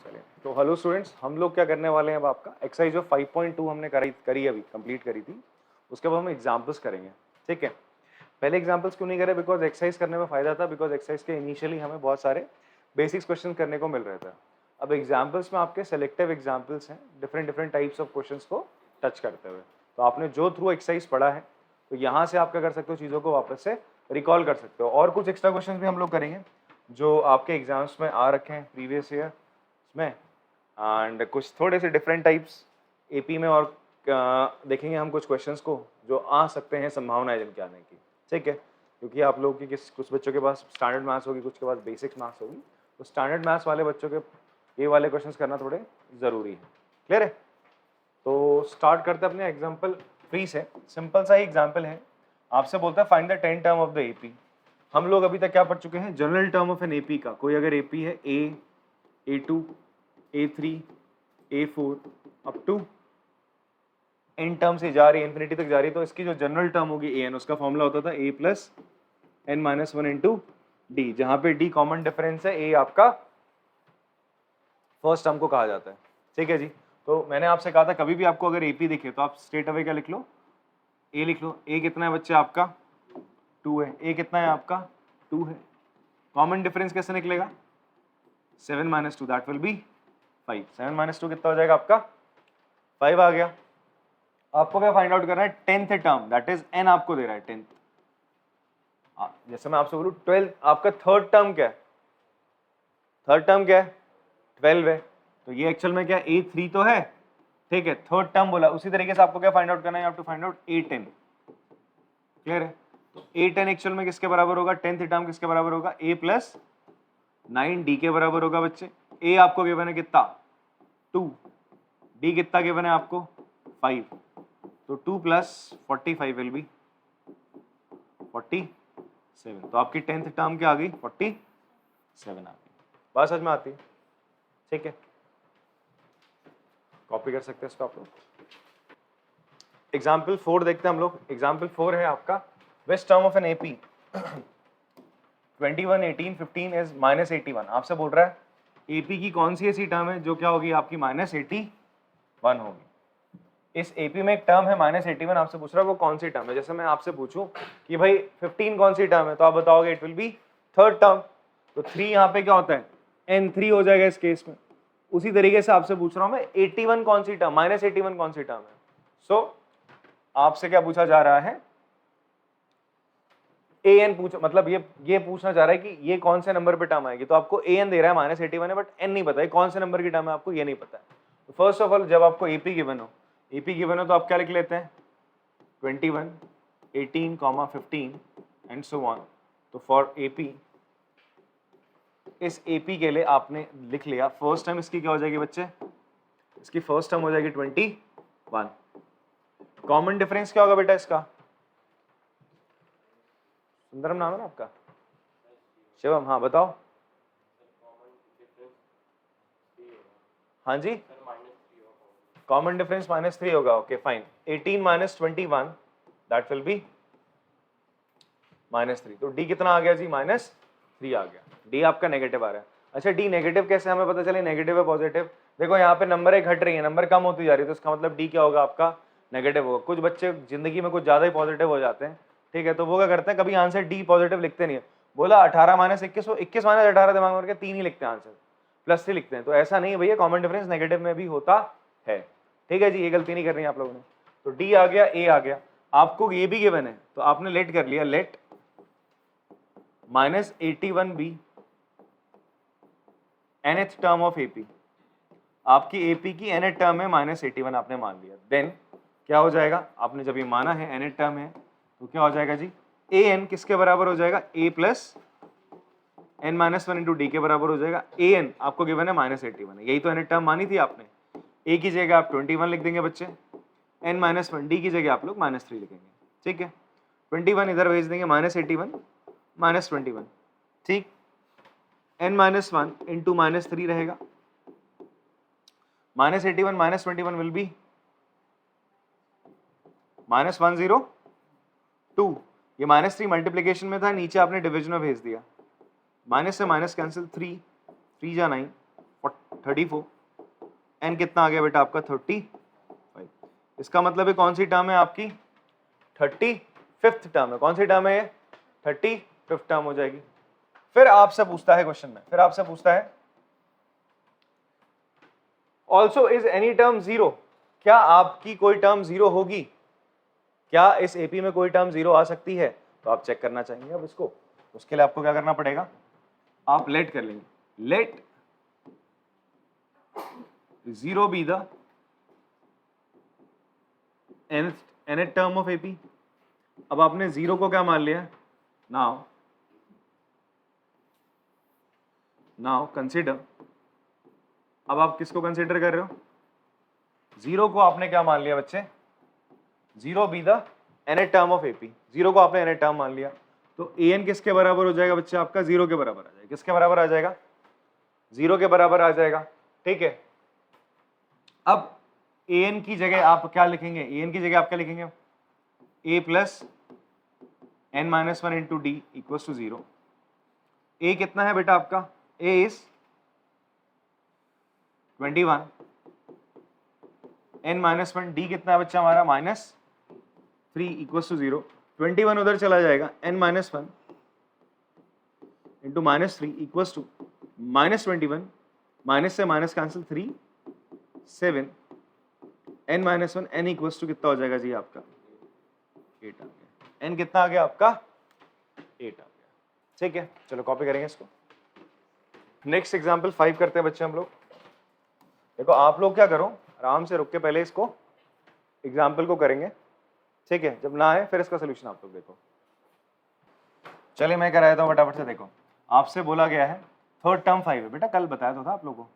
चलिए, तो hello students, हम लोग क्या करने वाले हैं अब आपका एक्सरसाइज जो 5.2 हमने करी अभी कंप्लीट करी थी, उसके बाद हम एग्जाम्पल्स करेंगे। ठीक है, पहले एग्जाम्पल्स क्यों नहीं करे? बिकॉज एक्सरसाइज करने में फायदा था, बिकॉज एक्सरसाइज के इनिशियली हमें बहुत सारे बेसिक्स क्वेश्चन करने को मिल रहे थे। अब एग्जाम्पल्स में आपके सेलेक्टिव एग्जाम्पल्स हैं, different different types of questions को टच करते हुए। तो आपने जो थ्रू एक्सरसाइज पढ़ा है, तो यहाँ से आप क्या कर सकते हो, चीज़ों को वापस से रिकॉल कर सकते हो। और कुछ एक्स्ट्रा क्वेश्चन भी हम लोग करेंगे जो आपके एग्जाम्स में आ रखे हैं प्रीवियस ईयर में, एंड कुछ थोड़े से डिफरेंट टाइप्स एपी में, और देखेंगे हम कुछ क्वेश्चंस को जो आ सकते हैं, संभावना है जिनके आने की। ठीक है, क्योंकि आप लोगों की कुछ बच्चों के पास स्टैंडर्ड मैथ्स होगी, कुछ के पास बेसिक्स मैथ्स होगी, तो स्टैंडर्ड मैथ्स वाले बच्चों के ये वाले क्वेश्चंस करना थोड़े ज़रूरी है। क्लियर है? तो स्टार्ट करते हैं अपने एग्जाम्पल फ्री से। सिंपल सा ही एग्जाम्पल है, आपसे बोलता है find the 10 term of the AP. हम लोग अभी तक क्या पढ़ चुके हैं? General term of an AP का। कोई अगर एपी है A2, A3, A4 up to n term से जा रही है, इंफिनिटी तक जा रही है, तो इसकी जो जनरल टर्म होगी an, उसका फॉर्मूला होता था a plus n minus 1 into D, जहां पे d कॉमन डिफरेंस है, a आपका फर्स्ट टर्म को कहा जाता है। ठीक है जी, तो मैंने आपसे कहा था कभी भी आपको अगर AP दिखे तो आप स्ट्रेट अवे क्या लिख लो? a लिख लो। a कितना है बच्चे आपका? 2 है। a कितना है आपका? 2 है। कॉमन डिफरेंस कैसे निकलेगा? 7 minus 2, that will B 5। 7 minus 2 कितना हो जाएगा आपका? 5 आ गया। आपको क्या फाइंड आउट करना है? 10th term, that is n आपको दे रहा है 10th। जैसे मैं आपसे बोलूं 12, आपका थर्ड टर्म क्या है? थर्ड टर्म क्या है? 12 है। तो ये एक्चुअल में क्या है? A3 तो है, ठीक है, थर्ड टर्म बोला। उसी तरीके से आपको क्या फाइंड आउट करना है? You have to find out A10। Clear है? तो A10 एक्चुअल में किसके बराबर होगा? 10th टर्म किसके बराबर होगा? A प्लस 9 D के बराबर होगा बच्चे। A आपको गिवन है कितना? 2। D कितना गिवन है आपको? 5। तो 2 प्लस 45 विल बी 47। तो आपकी 10th टर्म क्या आ गई? 47 आ गई। बात समझ में आती है? ठीक है, कॉपी कर सकते हैं इसको आप लोग। एग्जाम्पल 4 देखते हैं हम लोग। एग्जाम्पल 4 है आपका best term of an AP 21, 18, 15 is minus 81। आपसे बोल रहा है एपी की कौन सी ऐसी टर्म है जो क्या होगी आपकी? माइनस 81 होगी। इस एपी में एक टर्म है माइनस 81, आपसे पूछ रहा है वो कौन सी टर्म है। जैसे मैं आपसे पूछूं कि भाई 15 कौन सी टर्म है, तो आप बताओगे it will be third term. तो 3 यहाँ पे क्या होता है? n3 हो जाएगा इस केस में। उसी तरीके से आपसे पूछ रहा हूं मैं 81 कौन सी टर्म, माइनस 81 कौन सी टर्म है। सो आपसे क्या पूछा जा रहा है? an पूछ, मतलब ये पूछना चाह रहा है कि ये कौन से नंबर पे टर्म आएगी। तो आपको an दे रहा है माइनस 81 है, बट n नहीं पता है कौन से नंबर की टर्म है, आपको ये नहीं पता है। तो फर्स्ट ऑफ ऑल जब आपको एपी गिवन हो तो आप क्या लिख लेते हैं? 21, 18, 15 एंड सो ऑन। तो फॉर एपी, इस एपी के लिए आपने लिख लिया फर्स्ट टर्म इसकी क्या हो जाएगी बच्चे? इसकी फर्स्ट टर्म हो जाएगी 21। कॉमन डिफरेंस क्या होगा बेटा इसका? सुंदरम नाम है ना आपका? शिवम, हाँ बताओ। हाँ जी, कॉमन डिफरेंस -3 होगा। Okay fine. 18 minus 21 that will B -3। तो डी कितना आ गया जी? -3 आ गया। डी आपका नेगेटिव आ रहा है। अच्छा, डी नेगेटिव कैसे हमें पता चले? नेगेटिव है पॉजिटिव? देखो यहाँ पे नंबर एक घट रही है, नंबर कम होती जा रही है, तो इसका मतलब डी क्या होगा आपका? नेगेटिव होगा। कुछ बच्चे जिंदगी में कुछ ज्यादा ही पॉजिटिव हो जाते हैं, ठीक है, तो वो क्या करते हैं, कभी आंसर डी पॉजिटिव लिखते नहीं है। बोला 18 माइनस 21, 21 माइनस 18 दिमाग में करके 3 ही लिखते हैं आंसर, +3 लिखते हैं। तो ऐसा नहीं है भैया, कॉमन डिफरेंस नेगेटिव में भी होता है। ठीक है जी, ये गलती नहीं करनी है आप लोगों ने। तो डी आ गया, ए आ गया। आपको ये भी गिवन है तो आपने लेट कर लिया, let -81 be nth term of AP. आपकी एपी की nth टर्म है -81, आपने मान लिया। देन क्या हो जाएगा? आपने जब ये माना है nth टर्म है, तो क्या हो जाएगा जी? an किसके बराबर हो जाएगा? a plus n minus 1 into D के बराबर हो जाएगा। an आपको गिवन है -81 है, यही तो nth टर्म मानी थी आपने। a की जगह आप 21 लिख देंगे बच्चे, n माइनस 1, डी की जगह आप लोग -3 लिखेंगे। ठीक है, 21 इधर भेज देंगे, -81 -21, ठीक। n माइनस 1 इंटू -3 रहेगा, -81 -21 विल बी -102। ये -3 मल्टीप्लीकेशन में था, नीचे आपने डिवीजन में भेज दिया। माइनस से माइनस कैंसिल, 3 3 जा 9, 34, n कितना आ गया बेटा आपका 35। इसका मतलब है कौन सी टर्म है आपकी 35th टर्म है। कौन सी टर्म है ये 35th टर्म हो जाएगी। फिर आपसे पूछता है क्वेश्चन में, फिर आपसे पूछता है also is any term zero, क्या आपकी कोई टर्म जीरो होगी, क्या इस एपी में कोई टर्म जीरो आ सकती है, तो आप चेक करना चाहेंगे अब इसको। उसके लिए आपको क्या करना पड़ेगा, आप लेट कर लेंगे, let zero be the nth term of AP. अब आपने जीरो को क्या मान लिया, नाउ कंसीडर, अब आप किसको कंसीडर कर रहे हो, जीरो को आपने क्या मान लिया बच्चे, zero be the nth term of AP, zero को आपने nth टर्म मान लिया, तो an किसके बराबर हो जाएगा बच्चे आपका, जीरो के बराबर आ जाएगा। किसके बराबर आ जाएगा, जीरो के बराबर आ जाएगा, ठीक है। अब an की जगह आप क्या लिखेंगे, an की जगह आप क्या लिखेंगे, a plus n-1 into d equal to zero. a कितना है बेटा आपका, a इज 21, n-1 डी कितना है बच्चा हमारा -3 इक्वल टू जीरो। 21 उधर चला जाएगा, n-1 into -3 equal to -21, minus से minus cancel 3 7, n-1 n equal to कितना हो जाएगा जी आपका 8 आ गया। n कितना आ गया आपका 8 आ गया, ठीक है। चलो कॉपी करेंगे इसको। नेक्स्ट एग्जाम्पल 5 करते हैं बच्चे हम लोग। देखो आप लोग क्या करो, आराम से रुक के पहले इसको एग्जाम्पल को करेंगे, ठीक है। जब ना आए फिर इसका सोल्यूशन आप लोग देखो। चलिए मैं करा देता हूँ फटाफट से। देखो आपसे बोला गया है थर्ड टर्म 5 है बेटा, कल बताया तो था आप लोगों को।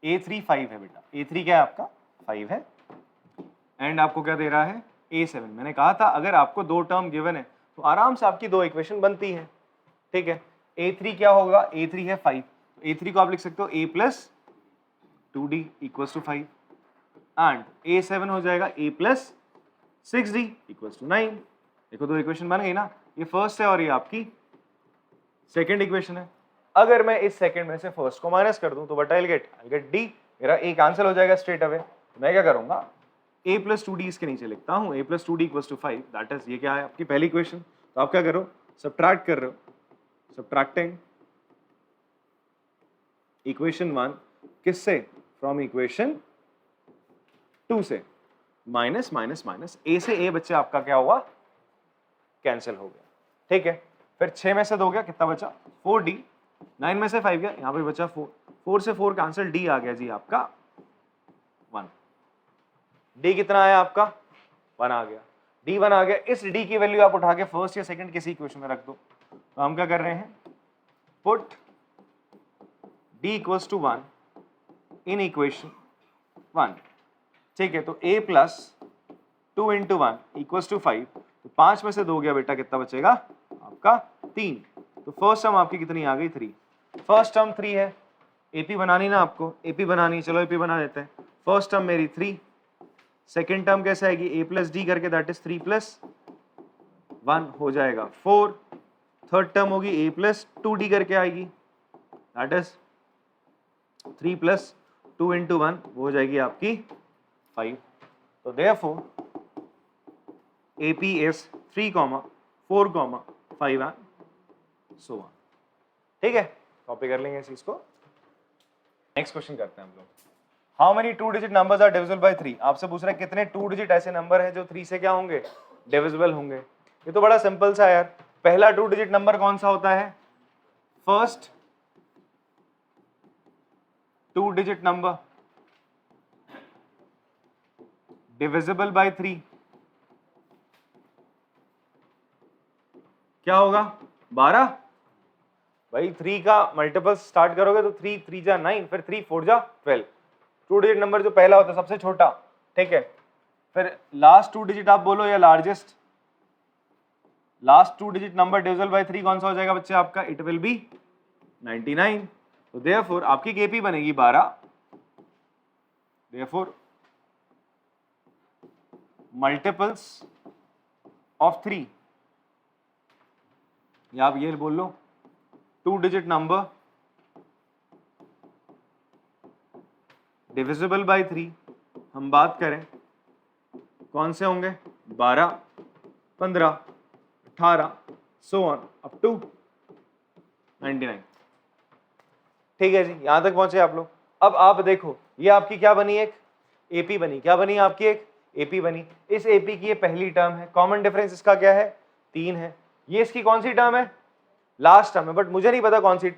A3 5 है बेटा, A3 क्या है आपका 5 है, एंड आपको क्या दे रहा है A7। मैंने कहा था अगर आपको दो टर्म गिवन है तो आराम से आपकी दो इक्वेशन बनती है, ठीक है। A3 क्या होगा, A3 है 5, तो A3 को आप लिख सकते हो A plus 2D equal to 5, and A7 हो जाएगा A plus 6D equal to 9। देखो दो इक्वेशन बन गई ना, ये फर्स्ट है और ये आपकी सेकेंड इक्वेशन है। अगर मैं इस सेकंड में से फर्स्ट को माइनस कर दूं तो बट आई गेट डी, मेरा ए कैंसिल हो जाएगा स्ट्रेट अवे। मैं क्या करूंगा, a प्लस 2d इसके नीचे लिखता हूं, a plus 2d equals to 5, that is ये क्या है आपकी पहली इक्वेशन। तो आप क्या करो, सब्ट्रैक्ट कर रहे हो, सब्ट्रैक्टिंग इक्वेशन 1 किससे, फ्रॉम इक्वेशन 2 से, माइनस माइनस माइनस a से a बच्चे आपका क्या हुआ कैंसिल हो गया, ठीक है। फिर 6 में से 2 गया, कितना बचा 4d, 9 में से 5 गया, यहाँ पे बचा 4, 4 से 4 कैंसिल, d आ गया जी आपका 1। d कितना आया आपका 1 आ गया, d 1 आ गया। इस d की वैल्यू आप उठा के फर्स्ट या सेकंड किसी इक्वेशन में रख दो। तो हम क्या कर रहे हैं, put d equals to 1 in equation 1, ठीक है। तो a plus 2 into 1 equals to 5, तो 5 में से 2 गया बेटा, कितना बचेगा आपका 3। तो फर्स्ट टर्म आपकी कितनी आ गई 3, फर्स्ट टर्म 3 है। एपी बनानी ना आपको, एपी बनानी, चलो एपी बना देते हैं। फर्स्ट टर्म मेरी 3, सेकेंड टर्म कैसे आएगी a प्लस डी करके, दैट इज 3 प्लस 1 हो जाएगा 4, थर्ड टर्म होगी a प्लस 2d करके आएगी, दैट इज 3 प्लस 2 इंटू 1 वो हो जाएगी आपकी 5। तो therefore AP is 3, 4, 5 and so on, ठीक है। कॉपी कर लेंगे इस चीज को। नेक्स्ट क्वेश्चन करते हैं हम लोग। How many 2 digit numbers are divisible by 3। आपसे पूछ रहा है कितने 2 डिजिट ऐसे नंबर हैं जो 3 से क्या होंगे डिविजिबल होंगे। ये तो बड़ा सिंपल सा है यार। पहला 2 डिजिट नंबर कौन सा होता है, first 2 digit number divisible by 3 क्या होगा 12। भाई 3 का मल्टीपल स्टार्ट करोगे तो 3 3 जा 9, फिर 3 4 जा 12। 2 डिजिट नंबर जो पहला होता है सबसे छोटा, ठीक है। फिर लास्ट 2 डिजिट आप बोलो या largest, last 2 digit number divisible by 3 कौन सा हो जाएगा बच्चे आपका, इट विल बी 99। तो देयरफॉर आपकी केपी बनेगी 12, देयरफॉर मल्टीपल्स ऑफ 3, या आप ये बोल लो 2 डिजिट नंबर डिविजिबल बाय 3 हम बात करें कौन से होंगे, 12, 15, 18 so on up to 99। ठीक है जी, यहां तक पहुंचे आप लोग। अब आप देखो ये आपकी क्या बनी, एक एपी बनी। क्या बनी आपकी, एक एपी बनी। इस एपी की ये पहली टर्म है, कॉमन डिफरेंस इसका क्या है, 3 है। ये इसकी कौन सी टर्म है, लास्ट टर्म है, बट मुझे नहीं पता कौन सी,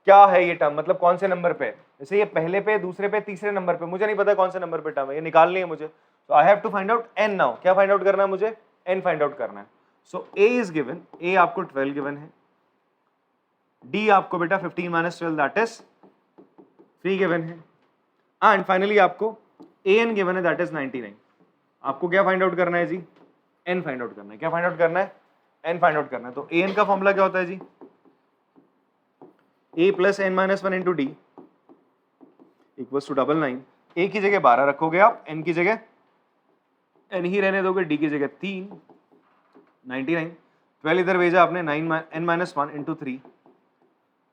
क्या है ये टर्म, मतलब कौन से नंबर पे, जैसे ये पहले पे, दूसरे पे, तीसरे नंबर पे, मुझे नहीं पता कौन से नंबर पे टर्म है, ये निकालनी है मुझे। तो I have to find out N now. क्या फाइंड आउट करना है मुझे, एन फाइंड आउट करना है। सो ए इज गिवन, ए आपको 12 गिवन है, डी आपको बेटा 15 माइनस 12 दैट इज 3 गिवन है, एंड फाइनली आपको ए एन गिवन है दैट इज 99। आपको क्या फाइंड आउट करना है जी, एन फाइंड आउट करना है। क्या फाइंड आउट करना है, एन फाइंड आउट करना है। तो ए एन का फॉर्मूला क्या होता है जी, a plus N minus 1 into D equals to 99। a की जगह 12 रखोगे आप, n की जगह n ही रहने दोगे, d की जगह 3, 99। 12 इधर भेजा आपने, n माइनस 1 इंटू 3,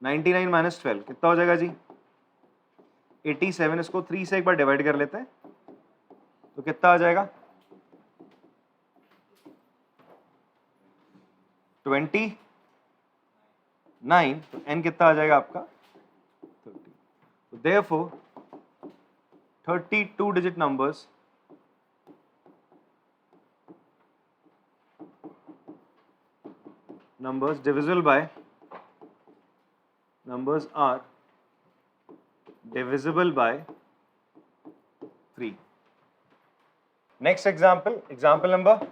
99 माइनस 12 कितना हो जाएगा जी, 87। इसको 3 से एक बार डिवाइड कर लेते हैं तो कितना आ जाएगा, 29। तो n कितना आ जाएगा आपका 30। तो therefore 32 digit numbers divisible by numbers are divisible by 3। Next example number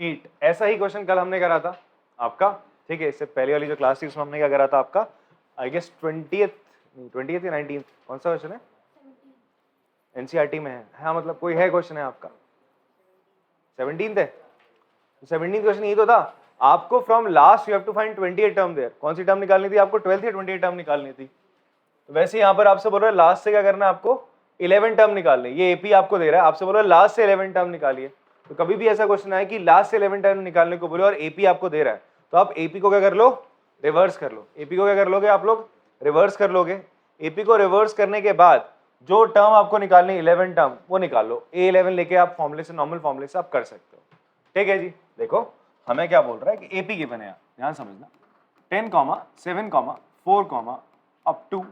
8। ऐसा ही क्वेश्चन कल हमने करा था आपका, ठीक है। इससे पहले वाली जो क्लास थी उसमें हमने क्या करा था आपका, आई गेस 20th या 19th, कौन सा क्वेश्चन है, एनसीईआरटी में है, हाँ मतलब कोई है क्वेश्चन है आपका 17th है। 17th क्वेश्चन यही तो था, आपको from last you have to find 28 term there. कौन सी टर्म निकालनी थी आपको, 12th या 28 टर्म निकालनी थी। तो वैसे यहाँ पर आपसे बोल रहा है लास्ट से क्या करना है आपको, 11 टर्म निकालने। ये एपी आपको दे रहा है, आपसे बोल रहा है लास्ट से 11 टर्म निकालिए। तो कभी भी ऐसा क्वेश्चन आए कि लास्ट से 11 टर्म निकालने को बोले और एपी आपको दे रहा है, तो आप एपी को क्या कर लो, रिवर्स कर लो। एपी को क्या कर लोगे आप लोग, रिवर्स कर लोगे। एपी को रिवर्स करने के बाद जो टर्म आपको निकालनी 11 टर्म वो निकाल लो। A11 लेके आप फॉर्मूले से, नॉर्मल फॉर्मूले से आप कर सकते हो, ठीक है जी। देखो हमें क्या बोल रहा है कि एपी गिवन है, ध्यान समझना, 10, 7, 4, अप टू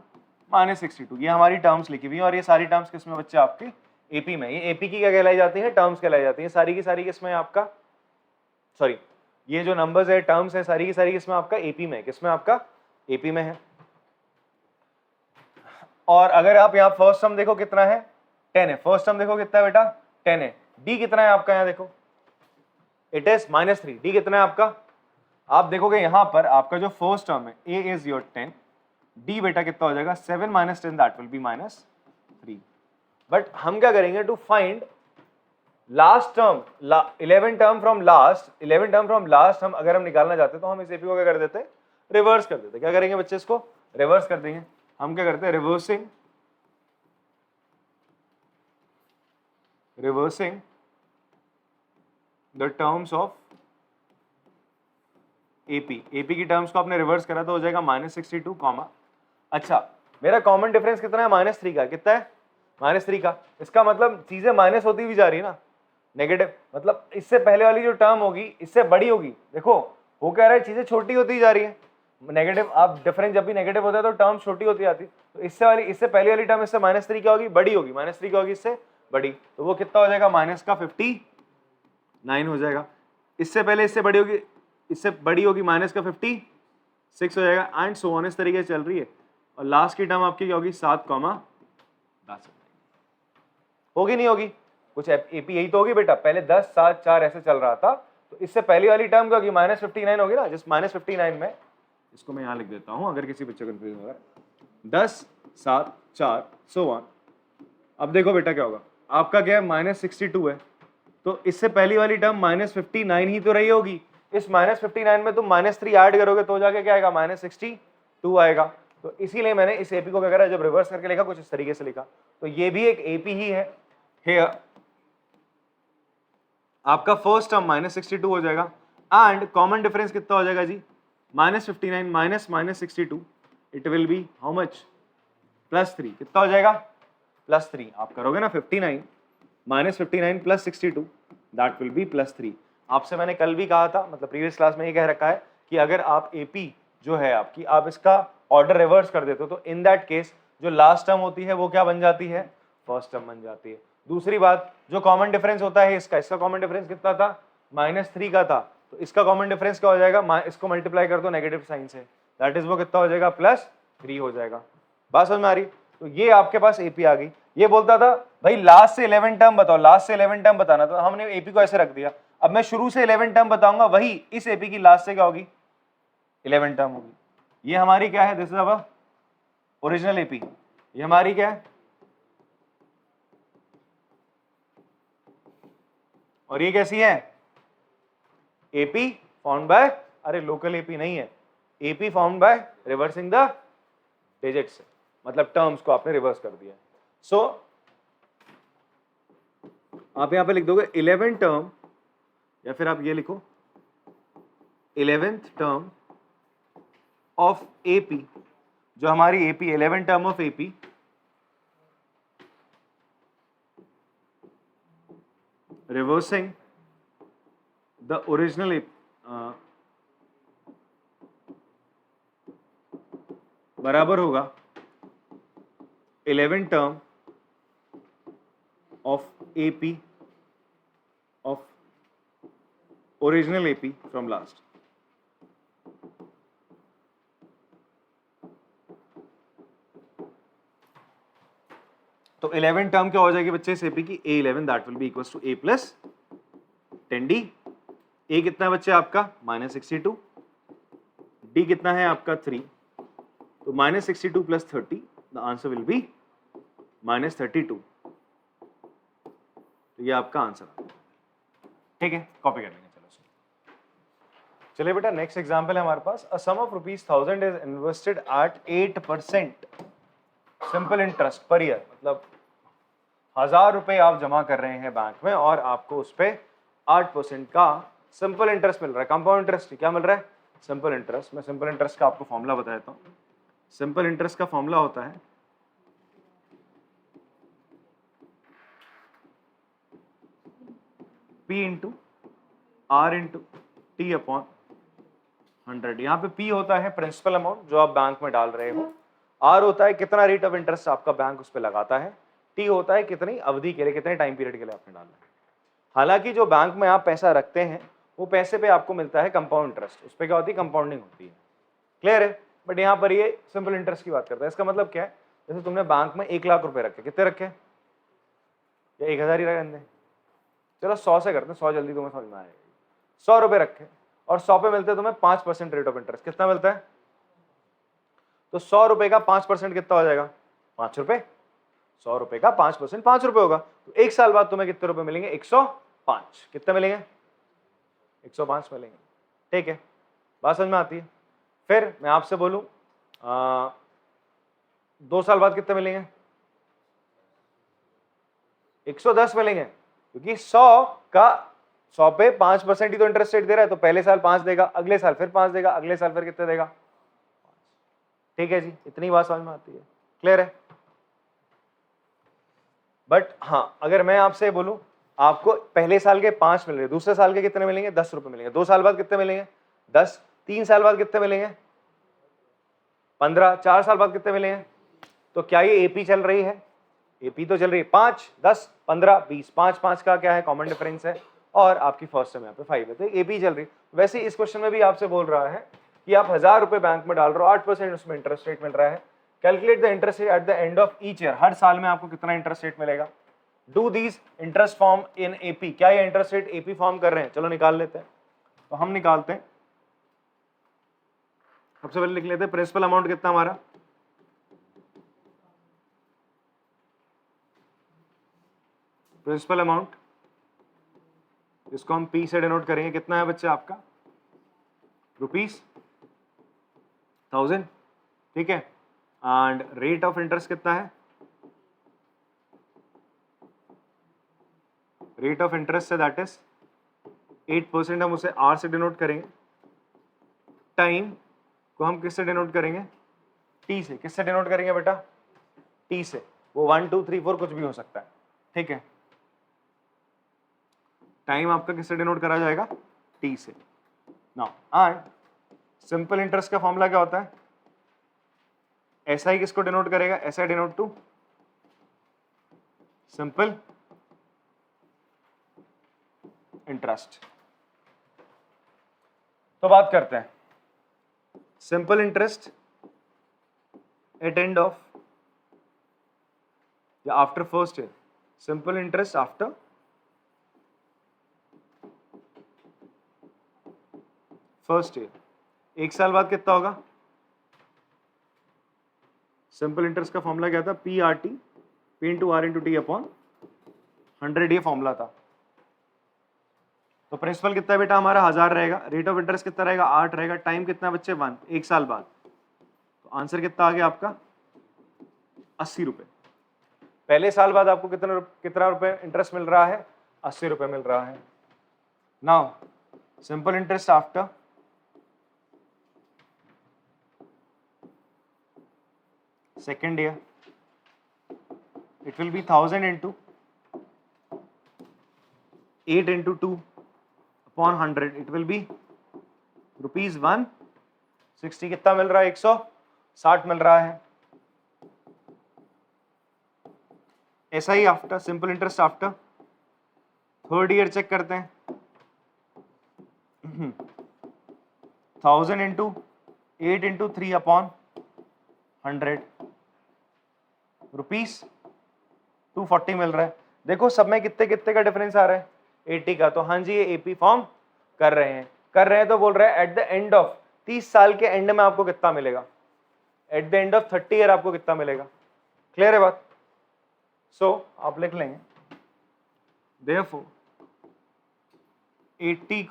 -62 ये हमारी टर्म्स लिखी हुई है। और ये सारी टर्म्स किसमें बच्चे आपके, एपी में। ये एपी की क्या कहलाई जाती है, टर्म्स कहलाई जाती है। सारी की सारी किसमें आपका, सॉरी ये जो नंबर्स है, टर्म्स है, सारी की सारी किसमें आपका, एपी में। किसमें आपका, एपी में है। और अगर आप यहाँ फर्स्ट टर्म देखो कितना है, 10 है। फर्स्ट टर्म देखो कितना है बेटा, 10 है। डी कितना है आपका, यहाँ देखो इट इज -3। डी कितना है आपका, आप देखोगे यहाँ पर आपका जो फर्स्ट टर्म है, ए इज योर 10, डी बेटा कितना हो जाएगा 7 - 10 दैट विल बी -3। बट हम क्या करेंगे, to find last term, 11 term from last हम अगर हम निकालना चाहते हैं तो हम इस एपी को क्या कर देते हैं, रिवर्स कर देते हैं। क्या करेंगे बच्चे, इसको रिवर्स कर देंगे। हम क्या करते हैं, reversing the terms of AP. AP की टर्म्स को आपने रिवर्स करा तो हो जाएगा -62 कॉमा, अच्छा मेरा कॉमन डिफरेंस कितना है, -3 का। कितना है, -3 का। इसका मतलब चीजें माइनस होती हुई जा रही है ना, नेगेटिव, मतलब इससे पहले वाली जो टर्म होगी इससे बड़ी होगी। देखो वो कह रहा है चीजें छोटी होती जा रही है, नेगेटिव, आप डिफरेंस जब भी नेगेटिव होता है तो टर्म छोटी होती जाती है। तो इससे पहले वाली टर्म इससे -3 क्या होगी, बड़ी होगी, -3 क्या होगी, इससे बड़ी। तो वो कितना हो जाएगा, -59 हो जाएगा। इससे पहले इससे बड़ी होगी, इससे बड़ी होगी, -56 हो जाएगा, एंड सो ऑन, इस तरीके से चल रही है। और लास्ट की टर्म आपकी क्या होगी, 7, 10 होगी, नहीं होगी, कुछ एपी यही तो होगी बेटा। पहले 10, 7, 4 ऐसे चल रहा था, तो इससे पहली वाली टर्म क्या होगी, -59 होगी ना। जिस -59 में, इसको मैं यहाँ लिख देता हूँ अगर किसी बच्चे को कंफ्यूजन होगा, 10, 7, 4 सो ऑन। अब देखो बेटा क्या होगा, आपका क्या है, -62 है, तो इससे पहली वाली टर्म -59 ही तो रही होगी। इस -59 में तुम -3 ऐड करोगे तो जाके क्या आएगा, -62 आएगा। तो इसीलिए मैंने इस एपी को क्या करा, जब रिवर्स करके लिखा कुछ इस तरीके से लिखा। तो ये भी एक एपी ही है। Here, आपका फर्स्ट टर्म -62 हो जाएगा, एंड कॉमन डिफरेंस कितना हो जाएगा जी, -59 - -62 it will be how much, +3। कितना हो जाएगा, प्लस 3, आप करोगे ना 59 minus 59 plus 62, that will B plus 3। आपसे मैंने कल भी कहा था, मतलब प्रीवियस क्लास में ये कह रखा है कि अगर आप एपी जो है आपकी, आप इसका ऑर्डर रिवर्स कर देते हो तो इन दैट केस जो लास्ट टर्म होती है वो क्या बन जाती है, फर्स्ट टर्म बन जाती है। दूसरी बात, जो कॉमन डिफरेंस होता है इसका कॉमन डिफरेंस कितना था, -3 का था, तो इसका कॉमन डिफरेंस क्या हो जाएगा, इसको मल्टीप्लाई कर दो नेगेटिव साइन से, दैट इज वो कितना हो जाएगा, +3 हो जाएगा। बात समझ में आ रही? तो ये आपके पास एपी आ गई। ये बोलता था भाई लास्ट से 11 टर्म बताओ, लास्ट से 11 टर्म बताना, तो हमने एपी को ऐसे रख दिया। अब मैं शुरू से 11 टर्म बताऊंगा, वही इस एपी की लास्ट से क्या होगी, 11 टर्म होगी। ये हमारी क्या है, this is our original AP. ये हमारी क्या है, और ये कैसी है, एपी फाउंड बाय, अरे लोकल एपी नहीं है, AP found by reversing the digits, मतलब टर्म्स को आपने रिवर्स कर दिया। सो आप यहां पे लिख दोगे 11 टर्म, या फिर आप ये लिखो 11th टर्म ऑफ एपी, जो हमारी AP 11 term of AP reversing the original बराबर होगा 11 term of AP of original AP from last. तो 11 टर्म क्या हो जाएगी बच्चे इस एपी की, A11 that will be equals to A plus 10D। A कितना है बच्चे आपका, -62, D कितना है आपका 3, तो -62 plus 30, the answer will be -32। तो ये आपका आंसर, ठीक है, कॉपी कर लेंगे। चलिए बेटा, नेक्स्ट एग्जांपल है हमारे पास, a sum of ₹1000 is invested at 8% simple interest per year, मतलब 1000 रुपए आप जमा कर रहे हैं बैंक में और आपको उस पर 8% का सिंपल इंटरेस्ट मिल रहा है, कंपाउंड इंटरेस्ट क्या मिल रहा है, सिंपल इंटरेस्ट। मैं सिंपल इंटरेस्ट का आपको फॉर्मूला बता देता हूँ। सिंपल इंटरेस्ट का फॉर्मूला होता है P into R into T upon 100। यहाँ पे P होता है प्रिंसिपल अमाउंट जो आप बैंक में डाल रहे हो, R होता है कितना रेट ऑफ इंटरेस्ट आपका बैंक उस पर लगाता है, T होता है कितनी अवधि के लिए, कितने टाइम पीरियड के लिए आपने डालना है। हालांकि जो बैंक में आप पैसा रखते हैं वो पैसे पे आपको मिलता है कंपाउंड इंटरेस्ट, उस पर क्या होती है, कंपाउंडिंग होती है, क्लियर है। बट यहाँ पर ये सिंपल इंटरेस्ट की बात करता है। इसका मतलब क्या है, जैसे तुमने बैंक में 1 लाख रुपए रखे, कितने रखे, या 1000 ही रखे, चलो 100 से करते हैं, 100 जल्दी तुम्हें समझ में आएगा। 100 रुपए रखे और 100 पे मिलते हैं तुम्हें 5% रेट ऑफ इंटरेस्ट, कितना मिलता है, तो 100 रुपए का 5% कितना हो जाएगा, 5 रुपए। 100 रुपए का 5% 5 रुपए होगा, तो 1 साल बाद तुम्हें कितने रुपए मिलेंगे, 105। कितने मिलेंगे, 105 मिलेंगे, ठीक है, बात समझ में आती है। फिर मैं आपसे बोलूं 2 साल बाद कितने मिलेंगे, 110 मिलेंगे, क्योंकि 100 पे 5% ही तो इंटरेस्ट रेट दे रहा है, तो पहले साल 5 देगा, अगले साल फिर 5 देगा, अगले साल फिर कितने देगा, ठीक है जी, इतनी बात समझ में आती है, क्लियर है। बट हाँ, अगर मैं आपसे बोलूं आपको पहले साल के 5 मिल रहे, दूसरे साल के कितने मिलेंगे, 10 रुपए मिलेंगे, 2 साल बाद कितने मिलेंगे, 10, 3 साल बाद कितने मिलेंगे, 15, 4 साल बाद कितने मिलेंगे। तो क्या ये एपी चल रही है, एपी तो चल रही है, 5, 10, 15, 20, 5 का क्या है, कॉमन डिफरेंस है, और आपकी फर्स्ट टर्म यहाँ पे 5 है, तो एपी चल रही है। वैसे इस क्वेश्चन में भी आपसे बोल रहा है कि आप 1000 रुपए बैंक में डाल रहे हो, 8% उसमें इंटरेस्ट रेट मिल रहा है, calculate the interest rate at the end of each year, हर साल में आपको कितना इंटरेस्ट रेट मिलेगा। Do these interest form in AP, क्या ये इंटरेस्ट रेट एपी फॉर्म कर रहे हैं, चलो निकाल लेते हैं। तो हम निकालते हैं, सबसे पहले लिख लेते हैं प्रिंसिपल अमाउंट कितना हमारा, प्रिंसिपल अमाउंट, इसको हम P से डिनोट करेंगे, कितना है बच्चे आपका, ₹1000, ठीक है। एंड रेट ऑफ इंटरेस्ट कितना है, रेट ऑफ इंटरेस्ट है दैट इज 8%, हम उसे R से डिनोट करेंगे। टाइम को हम किससे डिनोट करेंगे, T से। किससे डिनोट करेंगे बेटा, T से। वो 1 2 3 4 कुछ भी हो सकता है, ठीक है। टाइम आपका किससे डिनोट करा जाएगा, टी से। नाउ एंड सिंपल इंटरेस्ट का फॉर्मूला क्या होता है, एसआई किसको डिनोट करेगा, SI denote to simple interest. तो बात करते हैं simple interest at end of या after first year, simple interest after first year, एक साल बाद कितना होगा, सिंपल इंटरेस्ट का फॉर्मूला क्या था, P R T, P into R into T upon 100, ये फॉर्मूला था। तो प्रिंसिपल कितना है बेटा हमारा 1000 रहेगा, रेट ऑफ इंटरेस्ट कितना रहेगा 8 रहेगा, टाइम कितना है बच्चे 1, एक साल बाद। तो आंसर कितना आ गया आपका 80 रुपए। पहले साल बाद आपको कितना रुपए इंटरेस्ट मिल रहा है, 80 रुपए मिल रहा है। Now simple interest after second year, it will be 1000 into 8 into 2 upon 100, it will be rupees 160, कितना मिल रहा है 160 मिल रहा है। ऐसा ही after simple interest after third year check करते हैं, 1000 into 8 into 3 upon 100 रुपीस 240 मिल रहा है। देखो सब में कितने कितने का डिफरेंस आ रहा है, 80 का। तो हाँ जी ये एपी फॉर्म कर रहे हैं तो बोल रहे हैं एट द एंड ऑफ 30 साल के एंड में आपको कितना मिलेगा, eight the end of 30 year आपको कितना मिलेगा। क्लियर है बात। सो आप लिख लेंगे therefore 80,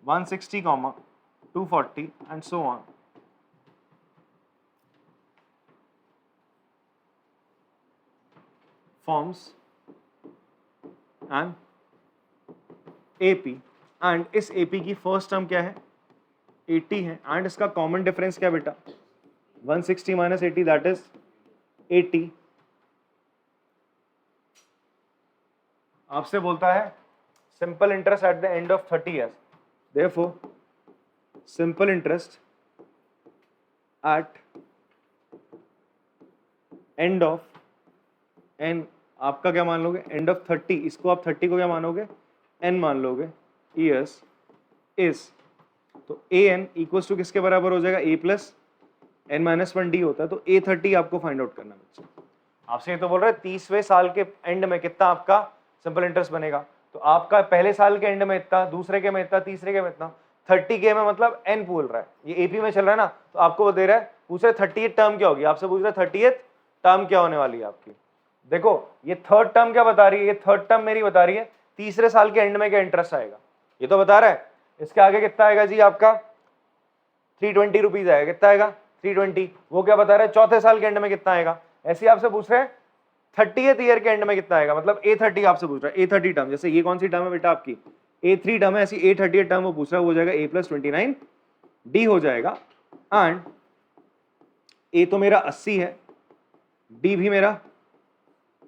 160, 240 and so on forms an AP and इस AP की फर्स्ट टर्म क्या है 80 है एंड इसका कॉमन डिफरेंस क्या बेटा 160 माइनस 80 दैट इज 80। आपसे बोलता है simple interest at the end of 30 years, therefore simple interest at end of N, आपका क्या मान लोगे एंड ऑफ 30, इसको आप 30 को क्या मानोगे एन मान लोगे, ईयर्स इज, तो ए एन इक्वल्स टू किसके बराबर हो जाएगा ए प्लस एन माइनस 1 डी होता है। तो ए 30 आपको फाइंड आउट करना है बच्चे। आपसे ये तो बोल रहे हैं 30वें साल के एंड में कितना आपका सिंपल इंटरेस्ट बनेगा, तो आपका पहले साल के एंड में इतना, दूसरे के में इतना, तीसरे के में इतना, 30 के में मतलब एन बोल रहा है, ये एपी में चल रहा है ना, तो आपको वो दे रहा है, पूछ रहे 30th टर्म क्या होगी, आपसे पूछ रहे 30th टर्म क्या होने वाली है आपकी। देखो ये थर्ड टर्म क्या बता रही है, ये थर्ड टर्म मेरी बता रही है तीसरे साल के एंड में क्या इंटरेस्ट आएगा, ये तो बता रहा है। इसके आगे कितना आएगा जी आपका 320 रुपीज आएगा, कितना आएगा 320, वो क्या बता रहा है चौथे साल के एंड में कितना आएगा। ऐसे आपसे पूछ रहे हैं 30th ईयर के एंड में कितना आएगा, मतलब A30 आपसे पूछ रहा है, A30 टर्म, जैसे ये कौन सी टर्म है बेटा आपकी A3 टर्म है, ऐसी A30 टर्म वो पूछ रहा है, हो जाएगा A प्लस 29 D हो जाएगा। एंड A तो मेरा 80 है, D भी मेरा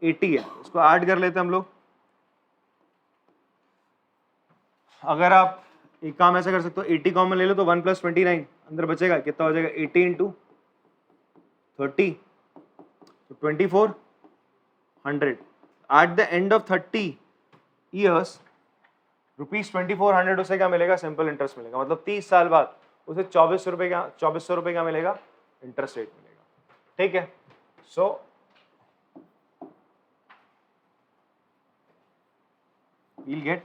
80 है, इसको ऐड कर लेते हैं हम लोग। अगर आप एक काम ऐसा कर सकते हो 80 कॉमन ले लो तो 1 प्लस 29 अंदर बचेगा, कितना हो जाएगा 80 इंटू 30 तो 2400। Eight the end of 30 years rupees 2400 उसे क्या मिलेगा सिंपल इंटरेस्ट मिलेगा, मतलब 30 साल बाद उसे 2400 रुपए का मिलेगा इंटरेस्ट रेट मिलेगा। ठीक है, सो we'll get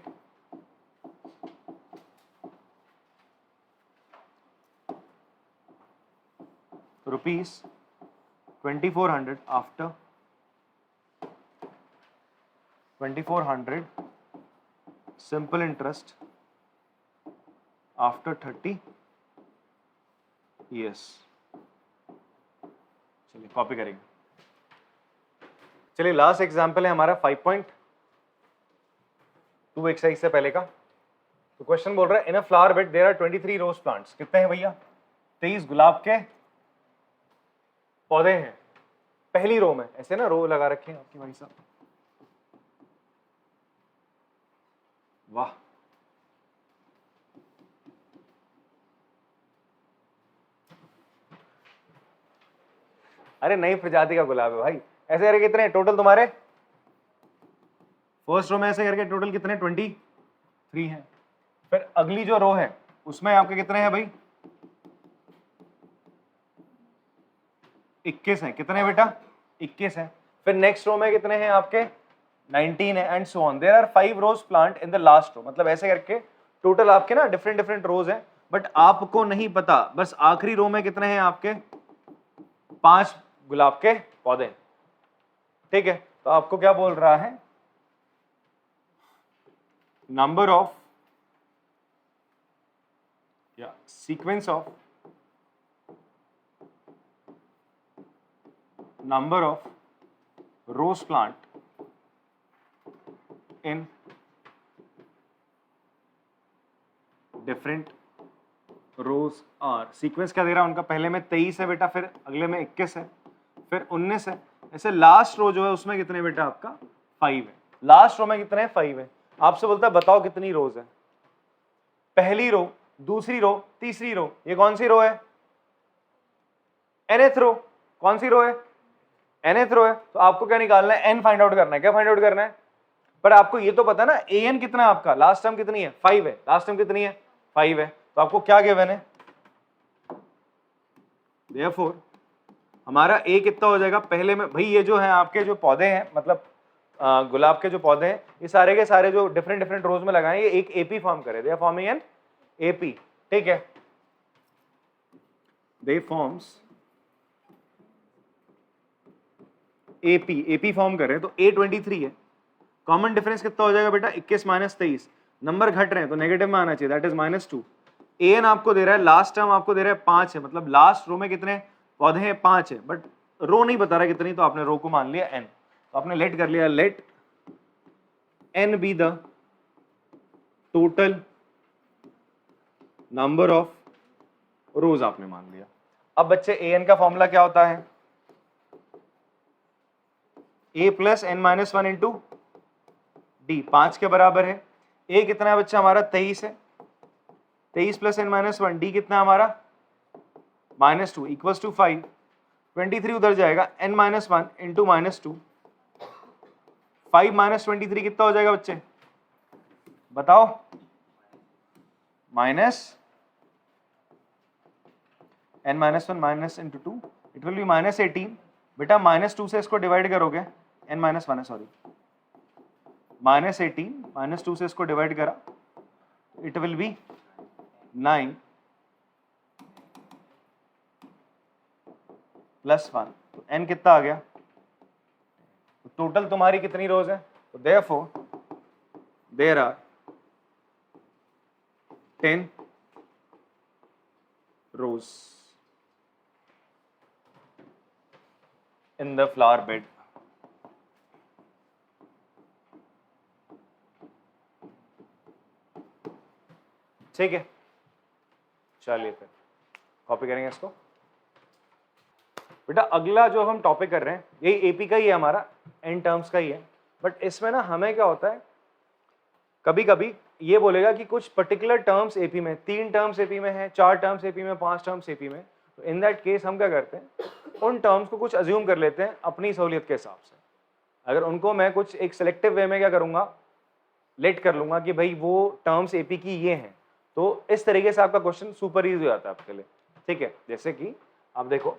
rupees 2400 after 2400 simple interest after 30 years। चलिए कॉपी करेंगे। चलिए लास्ट एग्जांपल है हमारा 5.2 एक्सरसाइज से पहले का। तो क्वेश्चन बोल रहा है in a flower bed there are 23 rose plants, कितने हैं भैया 23 गुलाब के पौधे हैं। पहली रो में, ऐसे ना रो लगा रखे हैं आपके भाई साहब, वाह, अरे नई प्रजाति का गुलाब है भाई। ऐसे करके कितने टोटल तुम्हारे फर्स्ट रो में, ऐसे करके टोटल कितने 23 हैं। फिर अगली जो रो है उसमें आपके कितने हैं भाई 21 है। कितने बेटा 21 है। फिर नेक्स्ट रो में कितने हैं आपके 19 है and so on. There are 5 rose plant in the last row. मतलब ऐसे करके टोटल आपके ना डिफरेंट डिफरेंट रोज हैं, बट आपको नहीं पता बस आखिरी रो में कितने हैं आपके 5 गुलाब के पौधे। ठीक है, तो आपको क्या बोल रहा है, नंबर ऑफ या sequence of number of rose plant in different rows are, sequence क्या दे रहा है उनका, पहले में 23 है बेटा, फिर अगले में 21 है, फिर 19 है। ऐसे लास्ट रो जो है उसमें कितने बेटा आपका 5 है। लास्ट रो में कितने हैं 5 है। आपसे बोलता है बताओ कितनी रोज है, पहली रो, दूसरी रो, तीसरी रो। ये कौन सी रो है, nth रो। कौन सी रो है, nth रो है। तो आपको क्या निकालना है, n फाइंड आउट करना है। क्या फाइंड आउट करना है, पर आपको ये तो पता ना an कितना है आपका, लास्ट टर्म कितनी है 5 है, लास्ट टर्म कितनी है 5 है। तो आपको क्या गिवन है, therefore हमारा a कितना हो जाएगा, पहले में भाई ये जो है आपके जो पौधे हैं, मतलब गुलाब के जो पौधे हैं, ये सारे के सारे जो डिफरेंट डिफरेंट रोज में लगाए, ये एक एपी फॉर्म करे, they are forming an AP. ठीक है, they forms AP, AP form करे तो A23 है। कॉमन डिफरेंस कितना हो जाएगा बेटा 21 माइनस 23, नंबर घट रहे हैं तो नेगेटिव में आना चाहिए, दैट इज -2। an आपको दे रहा है, लास्ट टर्म आपको दे रहा है 5 है, मतलब लास्ट रो में कितने पौधे हैं 5 है, बट रो नहीं बता रहा कितनी, तो आपने रो को मान लिया n। तो आपने लेट कर लिया, let n be the total number of rose आपने मान लिया। अब बच्चे an का फॉर्मूला क्या होता है, a plus n minus 1 into D, 5 के बराबर है। a कितना है बच्चा हमारा 23 है, 23 प्लस n माइनस 1, डी कितना हमारा -2 इक्वल्स टू 5। 23 उधर जाएगा, n माइनस 1 इंटू -2, 5 माइनस 23 कितना हो जाएगा बच्चे बताओ, minus n minus 1 minus into 2, it will be -18 बेटा। -2 से इसको डिवाइड करोगे, n माइनस 1 है सॉरी, -18 -2 से इसको डिवाइड करा, इट विल बी 9 प्लस 1, तो n कितना आ गया, तो टोटल तुम्हारी कितनी रोज है, तो therefore there are 10 rose in the flower bed. ठीक है, चलिए फिर कॉपी करेंगे इसको। बेटा अगला जो हम टॉपिक कर रहे हैं यही एपी का ही है हमारा, एन टर्म्स का ही है, बट इसमें ना हमें क्या होता है, कभी कभी ये बोलेगा कि कुछ पर्टिकुलर टर्म्स एपी में, 3 टर्म्स एपी में है, 4 टर्म्स एपी में, 5 टर्म्स एपी में। तो इन दैट केस हम क्या करते हैं, उन टर्म्स को कुछ अज्यूम कर लेते हैं अपनी सहूलियत के हिसाब से। अगर उनको मैं कुछ एक सिलेक्टिव वे में क्या करूंगा, लेट कर लूंगा कि भाई वो टर्म्स एपी की ये हैं, तो इस तरीके से आपका क्वेश्चन सुपर इजी हो जाता है आपके लिए। ठीक है, जैसे कि आप देखो,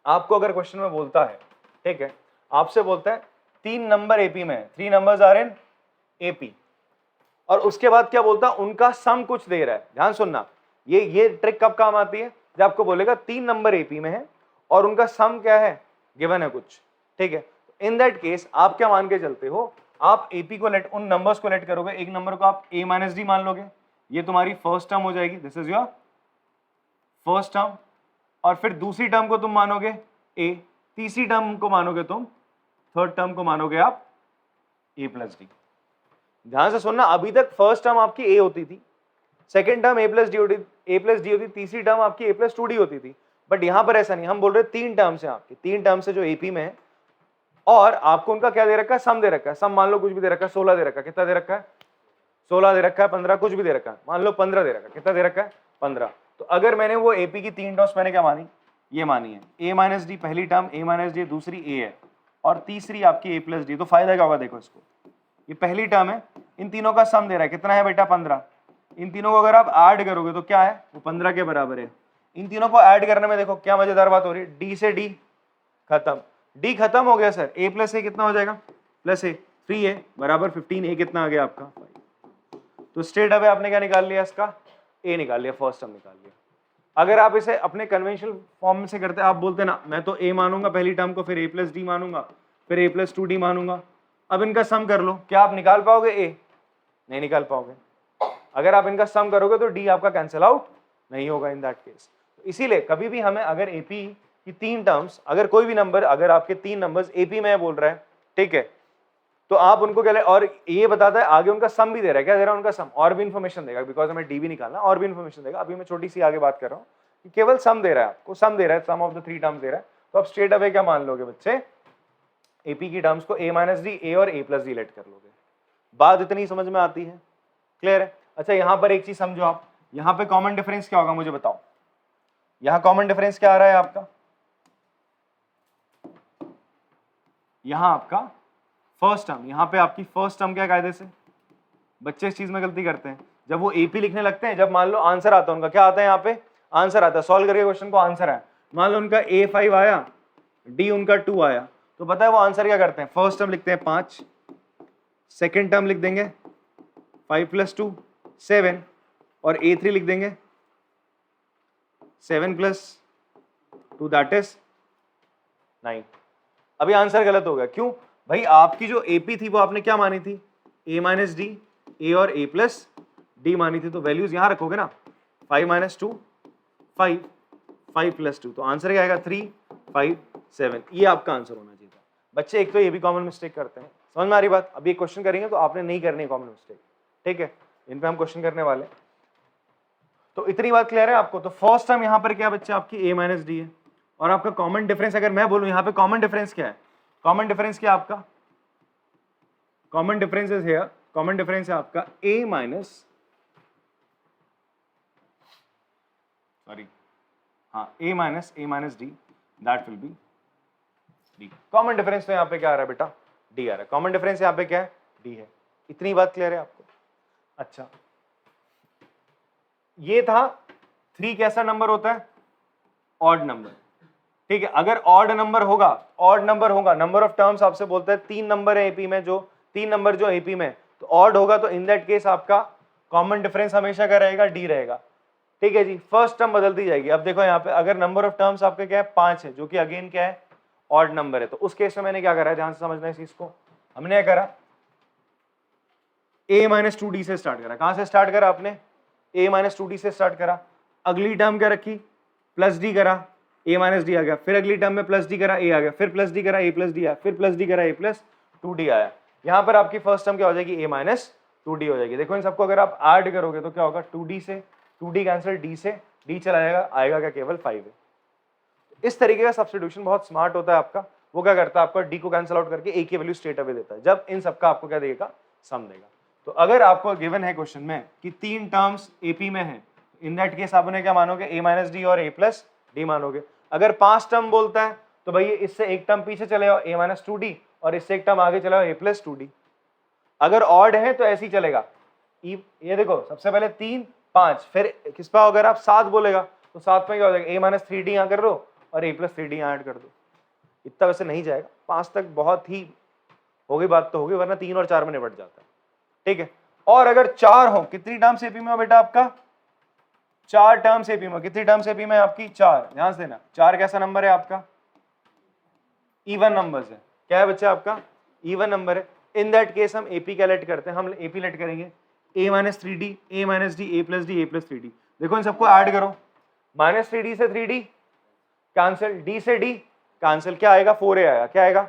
आपको अगर क्वेश्चन में बोलता है, ठीक है, आपसे बोलता है 3 नंबर एपी में, 3 नंबर्स आर इन एपी, और उसके बाद क्या बोलता है, उनका सम कुछ दे रहा है। ध्यान सुनना, ये ट्रिक कब काम आती है, जब आपको बोलेगा 3 नंबर एपी में है और उनका सम क्या है, गिवन है कुछ। ठीक है, इन दैट केस आप क्या मान के चलते हो, आप एपी को लेट, उन नंबर्स को लेट करोगे, एक नंबर को आप a माइनस डी मान लोगे, ये तुम्हारी फर्स्ट टर्म हो जाएगी, this is your first term, और फिर दूसरी टर्म को तुम मानोगे a, तीसरी टर्म को मानोगे तुम, थर्ड टर्म को मानोगे आप a प्लस डी। ध्यान से सुनना, अभी तक फर्स्ट टर्म आपकी a होती थी, second term a plus D होती, तीसरी टर्म आपकी a प्लस 2d होती थी, बट यहाँ पर ऐसा नहीं, हम बोल रहे हैं 3 टर्म्स हैं आपकी, 3 टर्म्स है जो एपी में है और आपको उनका क्या दे रखा है, सम दे रखा है। सम मान लो कुछ भी दे रखा है, 16 दे रखा है, कितना दे रखा है 16 दे रखा है, 15 कुछ भी दे रखा है, मान लो 15 दे रखा है, कितना दे रखा है 15। तो अगर मैंने वो एपी की 3 टर्म्स मैंने क्या मानी, ये मानी है, ए माइनस डी पहली टर्म, ए माइनस डी दूसरी ए है और तीसरी आपकी ए प्लस डी। तो फायदा क्या होगा, देखो इसको, ये पहली टर्म है, इन तीनों का सम दे रहा है, कितना है बेटा 15। इन तीनों को अगर आप ऐड करोगे तो क्या है, वो 15 के बराबर है। इन तीनों को ऐड करने में देखो क्या मजेदार बात हो रही है, डी से डी खत्म, डी खत्म हो गया सर, ए प्लस ए कितना हो जाएगा, प्लस ए 3 ए बराबर 15, ए कितना आ गया आपका 5। तो स्ट्रेट अवे आपने क्या निकाल लिया, इसका ए निकाल लिया, फर्स्ट टर्म निकाल लिया। अगर आप इसे अपने कन्वेंशनल फॉर्म से करते, आप बोलते ना मैं तो ए मानूंगा पहली टर्म को, फिर ए प्लस डी मानूंगा, फिर ए प्लस 2डी मानूंगा, अब इनका सम कर लो, क्या आप निकाल पाओगे ए, नहीं निकाल पाओगे। अगर आप इनका सम करोगे तो डी आपका कैंसिल आउट नहीं होगा इन दैट केस। इसीलिए कभी भी हमें अगर एपी की 3 टर्म्स, अगर कोई भी नंबर, अगर आपके 3 नंबर्स एपी में बोल रहा है, ठीक है, तो आप उनको क्या ले, और ये बताता है आगे उनका सम भी दे रहा है, क्या दे रहा है उनका सम, और भी इन्फॉर्मेशन देगा, बिकॉज हमें डी भी निकालना, और भी इन्फॉर्मेशन देगा। अभी मैं छोटी सी आगे बात कर रहा हूँ कि केवल सम दे रहा है आपको, सम दे रहा है, सम ऑफ द 3 टर्म्स दे रहा है। तो आप स्ट्रेट अवे क्या मान लोगे बच्चे, एपी की टर्म्स को ए माइनस डी, ए और ए प्लस डी लेट कर लोगे। बात इतनी समझ में आती है, क्लियर है। अच्छा यहां पर एक चीज समझो आप, यहां पे कॉमन डिफरेंस क्या होगा मुझे बताओ, यहां कॉमन डिफरेंस क्या आ रहा है आपका, यहां आपका फर्स्ट टर्म, यहां पे आपकी फर्स्ट टर्म क्या कायदे से, बच्चे इस चीज में गलती करते हैं जब वो एपी लिखने लगते हैं, जब मान लो आंसर आता है उनका, क्या आता है यहाँ पे आंसर आता है, सॉल्व करके क्वेश्चन को आंसर आया, मान लो उनका A5 आया, डी उनका 2 आया, तो पता है वो आंसर क्या करते हैं, फर्स्ट टर्म लिखते हैं 5, सेकेंड टर्म लिख देंगे 5 + 2 7, और A3 लिख देंगे 7 + 2 दैट इज 9। अभी आंसर गलत हो गया, क्यों भाई, आपकी जो एपी थी वो आपने क्या मानी थी, ए माइनस डी, ए और ए प्लस डी मानी थी, तो वैल्यूज यहां रखोगे ना, 5 - 2 5, 5 + 2, तो आंसर क्या आएगा 3 5 7, ये आपका आंसर होना चाहिए था। बच्चे एक तो ये भी कॉमन मिस्टेक करते हैं, समझ में आ रही बात। अभी एक क्वेश्चन करेंगे तो आपने नहीं करनी कॉमन मिस्टेक, ठीक है, इन पे हम क्वेश्चन करने वाले। तो इतनी बात क्लियर है आपको। तो फर्स्ट टर्म यहाँ पर क्या बच्चे आपकी ए माइनस डी है, और आपका कॉमन डिफरेंस अगर मैं बोलूं यहाँ पे कॉमन डिफरेंस क्या है, कॉमन डिफरेंस क्या आपका, common difference is here, common difference है आपका ए माइनस, सॉरी हाँ a minus d, that will be d. Common difference तो यहाँ पे क्या आ रहा है बेटा, डी आ रहा है, कॉमन डिफरेंस यहाँ पे क्या है, डी है। इतनी बात क्लियर है आपको। अच्छा ये था 3 कैसा नंबर होता है, ऑड नंबर, ठीक है। अगर ऑड नंबर होगा, ऑड नंबर होगा, नंबर ऑफ टर्म्स आपसे बोलता है 3 नंबर है एपी में, जो 3 नंबर जो एपी में, तो ऑड होगा, तो इन दैट केस आपका कॉमन डिफरेंस हमेशा क्या रहेगा, डी रहेगा, ठीक है जी। फर्स्ट टर्म बदलती जाएगी। अब देखो यहाँ पे अगर नंबर ऑफ टर्म्स आपका क्या है 5 है, जो कि अगेन क्या है ऑड नंबर है, तो उस केस में मैंने क्या करा है, ध्यान से समझना इस चीज को, हमने क्या करा, a - 2d से स्टार्ट करा। कहां से स्टार्ट करा आपने, a - 2d से स्टार्ट करा। अगली टर्म क्या रखी, प्लस डी करा, a - d आ गया, फिर अगली टर्म में प्लस डी करा, a आ गया, फिर प्लस डी करा, a + d आया, फिर प्लस डी करा, a + 2d आया। यहां पर आपकी फर्स्ट टर्म क्या हो जाएगी, a - 2d हो जाएगी। देखो इन सबको अगर आप ऐड करोगे तो क्या होगा, 2d से 2d कैंसिल, d से d चला जाएगा, आएगा क्या, केवल 5 है। इस तरीके का सब्स्टिट्यूशन बहुत स्मार्ट होता है आपका। वो क्या करता है, आपका d को कैंसिल आउट करके a की वैल्यू स्ट्रेट अवे देता है, जब इन सबका आपको क्या देगा, सम देगा। तो अगर आपको गिवन है क्वेश्चन में कि 3 टर्म्स एपी में है, इन दैट केस आप उन्हें क्या मानोगे, a - d और a + d मानोगे। अगर 5 टर्म बोलता है तो भाई इससे एक टर्म पीछे चले जाओ, a - 2d, और इससे एक टर्म आगे चले जाओ, a + 2d। अगर ऑड है तो ऐसे ही चलेगा, ये देखो सबसे पहले 3 5, फिर किस पे अगर आप 7 बोलेगा तो 7 में क्या हो जाएगा, a - 3d यहाँ कर दो और a + 3d यहाँ ऐड कर दो। इतना वैसे नहीं जाएगा, 5 तक बहुत ही होगी बात तो होगी, वरना 3 और 4 में निपट जाता है, ठीक है। और अगर 4 हो, कितनी टर्म्स एपी में हो बेटा आपका, 4 टर्म्स एपी में, कितनी टर्म्स एपी में आपकी 4, ध्यान से देना। 4 कैसा नंबर है आपका, इवन नंबर्स है, क्या है बच्चा आपका, इवन नंबर है। इन दैट केस हम एपी क्या लेट करते हैं, हम एपी लेट करेंगे a - 3d, a - d, a + d, a + 3d। देखो इन सबको ऐड करो, -3d से 3d कैंसिल, d से d कैंसिल, क्या आएगा 4a आएगा, क्या आएगा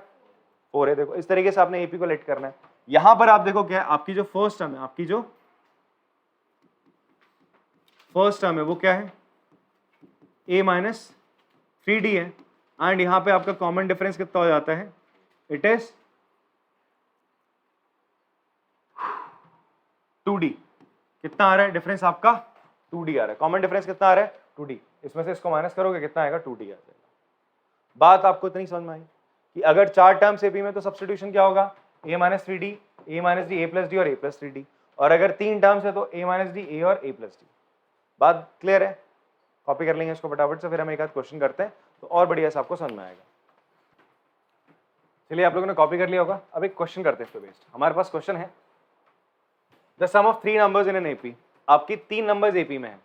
4a। देखो इस तरीके से आपने एपी को लेट करना है। यहां पर आप देखो क्या है, आपकी जो फर्स्ट टर्म है, आपकी जो फर्स्ट टर्म है वो क्या है, a - 3D है, एंड यहाँ पे आपका कॉमन डिफरेंस कितना हो जाता है, इट इज 2D। कितना आ रहा है डिफरेंस आपका, 2D आ रहा है। कॉमन डिफरेंस कितना आ रहा है, 2D। इसमें से इसको माइनस करोगे कितना आएगा, 2D आ जाएगा। बात आपको इतनी समझ में आई कि अगर 4 टर्म्स एपी में तो सब्स्टिट्यूशन क्या होगा, a minus 3D, a minus D, a plus D और a प्लस 3D, और अगर 3 टर्म्स है तो a माइनस डी, a और a प्लस डी। बात क्लियर है? कॉपी कर लेंगे इसको फटाफट से, फिर हम एक आध क्वेश्चन करते हैं तो और बढ़िया से आपको समझ में आएगा। चलिए आप लोगों ने कॉपी कर लिया होगा, अब एक क्वेश्चन करते हैं इस पे बेस्ड। हमारे पास क्वेश्चन है, the sum of 3 numbers in an AP. आपकी 3 नंबर्स एपी में है,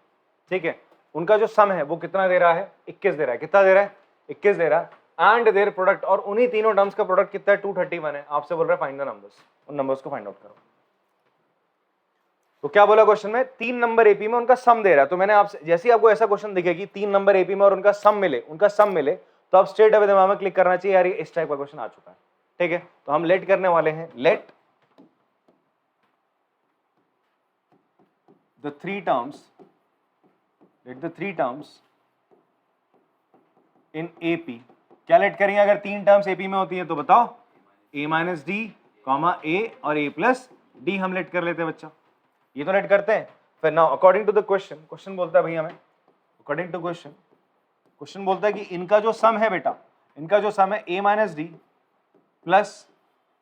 ठीक है, उनका जो सम है वो कितना दे रहा है, 21 दे रहा है। कितना दे रहा है, 21 दे रहा है, एंड देयर प्रोडक्ट, और उन्हीं तीनों टर्म्स का प्रोडक्ट कितना है, 231 है। आपसे बोल रहा है फाइंड द नंबर्स, उन नंबर्स को फाइंड आउट करो। तो क्या बोला क्वेश्चन में, 3 नंबर एपी में उनका सम दे रहा है। तो मैंने आपसे, जैसे ही आपको ऐसा क्वेश्चन दिखेगी 3 नंबर एपी में और उनका सम मिले, तो आप स्ट्रेट अवे दिमाग में क्लिक करना चाहिए, यार ये इस टाइप का क्वेश्चन आ चुका है, ठीक है। तो हम लेट करने वाले हैं, let the three terms in AP. क्या लेट करेंगे, अगर 3 टर्म्स एपी में होती है तो बताओ, a माइनस डी, a और a प्लस डी हम लेट कर लेते हैं बच्चा, ये तो लेट करते हैं। फिर now according to the question बोलता है भैया हमें, अकॉर्डिंग टू क्वेश्चन बोलता है कि इनका जो सम है बेटा, इनका जो सम है a minus D plus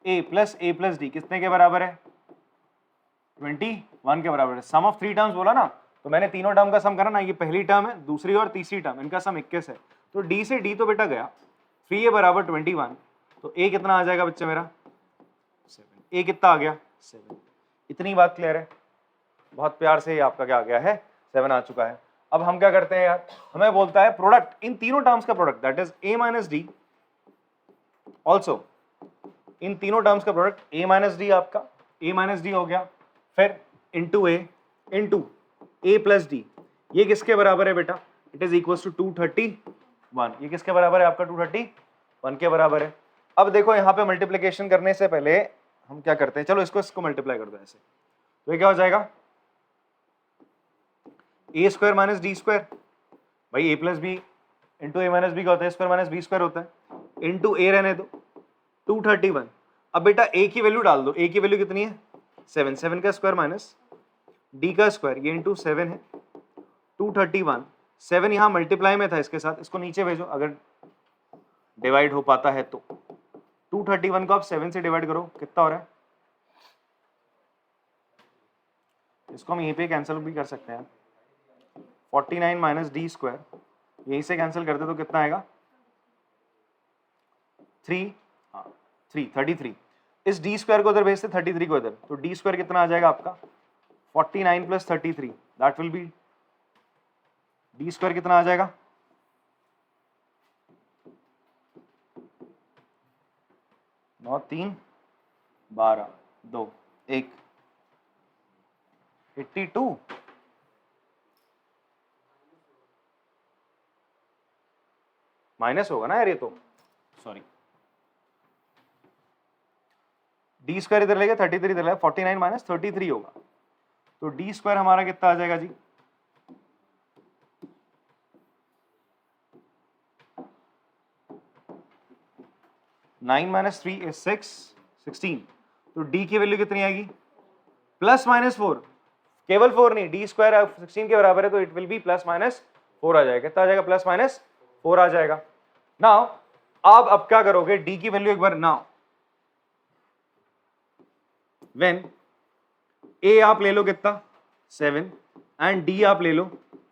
a plus D कितने के बराबर है, 21 के बराबर है। सम ऑफ 3 टर्म्स बोला ना, तो मैंने तीनों टर्म का सम करा ना, ये पहली टर्म है, दूसरी और तीसरी टर्म, इनका सम 21 है। तो d से d तो बेटा गया, 3a बराबर 21, तो a कितना आ जाएगा बच्चा मेरा, 7। a कितना आ गया, 7। इतनी बात क्लियर है? बहुत प्यार से आपका क्या आ गया है, 7 आ चुका है। अब हम क्या करते हैं यार, हमें बोलता है प्रोडक्ट, इन तीनों टर्म्स का product, that is a minus D, also in तीनों टर्म्स का प्रोडक्ट a माइनस डी, आपका a माइनस डी हो गया, फिर इंटू a प्लस डी, ये किसके बराबर है बेटा, इट इज इक्वल टू 231। ये किसके बराबर है आपका, 231 के बराबर है। अब देखो यहाँ पे मल्टीप्लीकेशन करने से पहले हम क्या करते हैं, चलो इसको मल्टीप्लाई कर दो ऐसे, तो ये क्या हो जाएगा, a square minus D square, भाई a plus B into a minus B का होता है, स्क्वायर माइनस बी स्क्वायर होता है, इंटू a रहने दो, 231। अब बेटा a की वैल्यू डाल दो, a की वैल्यू कितनी है, 7, 7 का स्क्वायर माइनस d का स्क्वायर, ये इंटू 7 है, 231। 7 यहाँ मल्टीप्लाई में था इसके साथ, इसको नीचे भेजो अगर डिवाइड हो पाता है तो। 231 को आप 7 से डिवाइड करो, कितना हो रहा है, इसको हम यहीं पे कैंसिल भी कर सकते हैं, 49 माइनस डी स्क्वायर, यहीं से कैंसिल करते तो कितना आएगा, 33। इस डी स्क्वायर को उधर भेजते, 33 को इधर, तो डी स्क्वायर कितना आ जाएगा आपका, 49 plus 33, that will be, D square कितना आ जाएगा, 9 3 12 2 1 82। माइनस होगा ना यार, ये तो सॉरी, डी स्क्वायर इधर लेगा, 33 इधर लेगा, 49 माइनस 33 होगा, तो डी स्क्वायर हमारा कितना आ जाएगा जी, 9 माइनस 3 इज 16। तो डी की वैल्यू कितनी आएगी, प्लस माइनस 4, केवल 4 नहीं, डी स्क्वायर 16 के बराबर है, तो it will be plus minus 4 आ जाएगा। कितना आ जाएगा, प्लस माइनस 4 आ जाएगा। नाउ आप अब क्या करोगे, डी की वैल्यू एक बार, नाउ व्हेन ए आप ले लो कितना, 7, एंड डी आप ले लो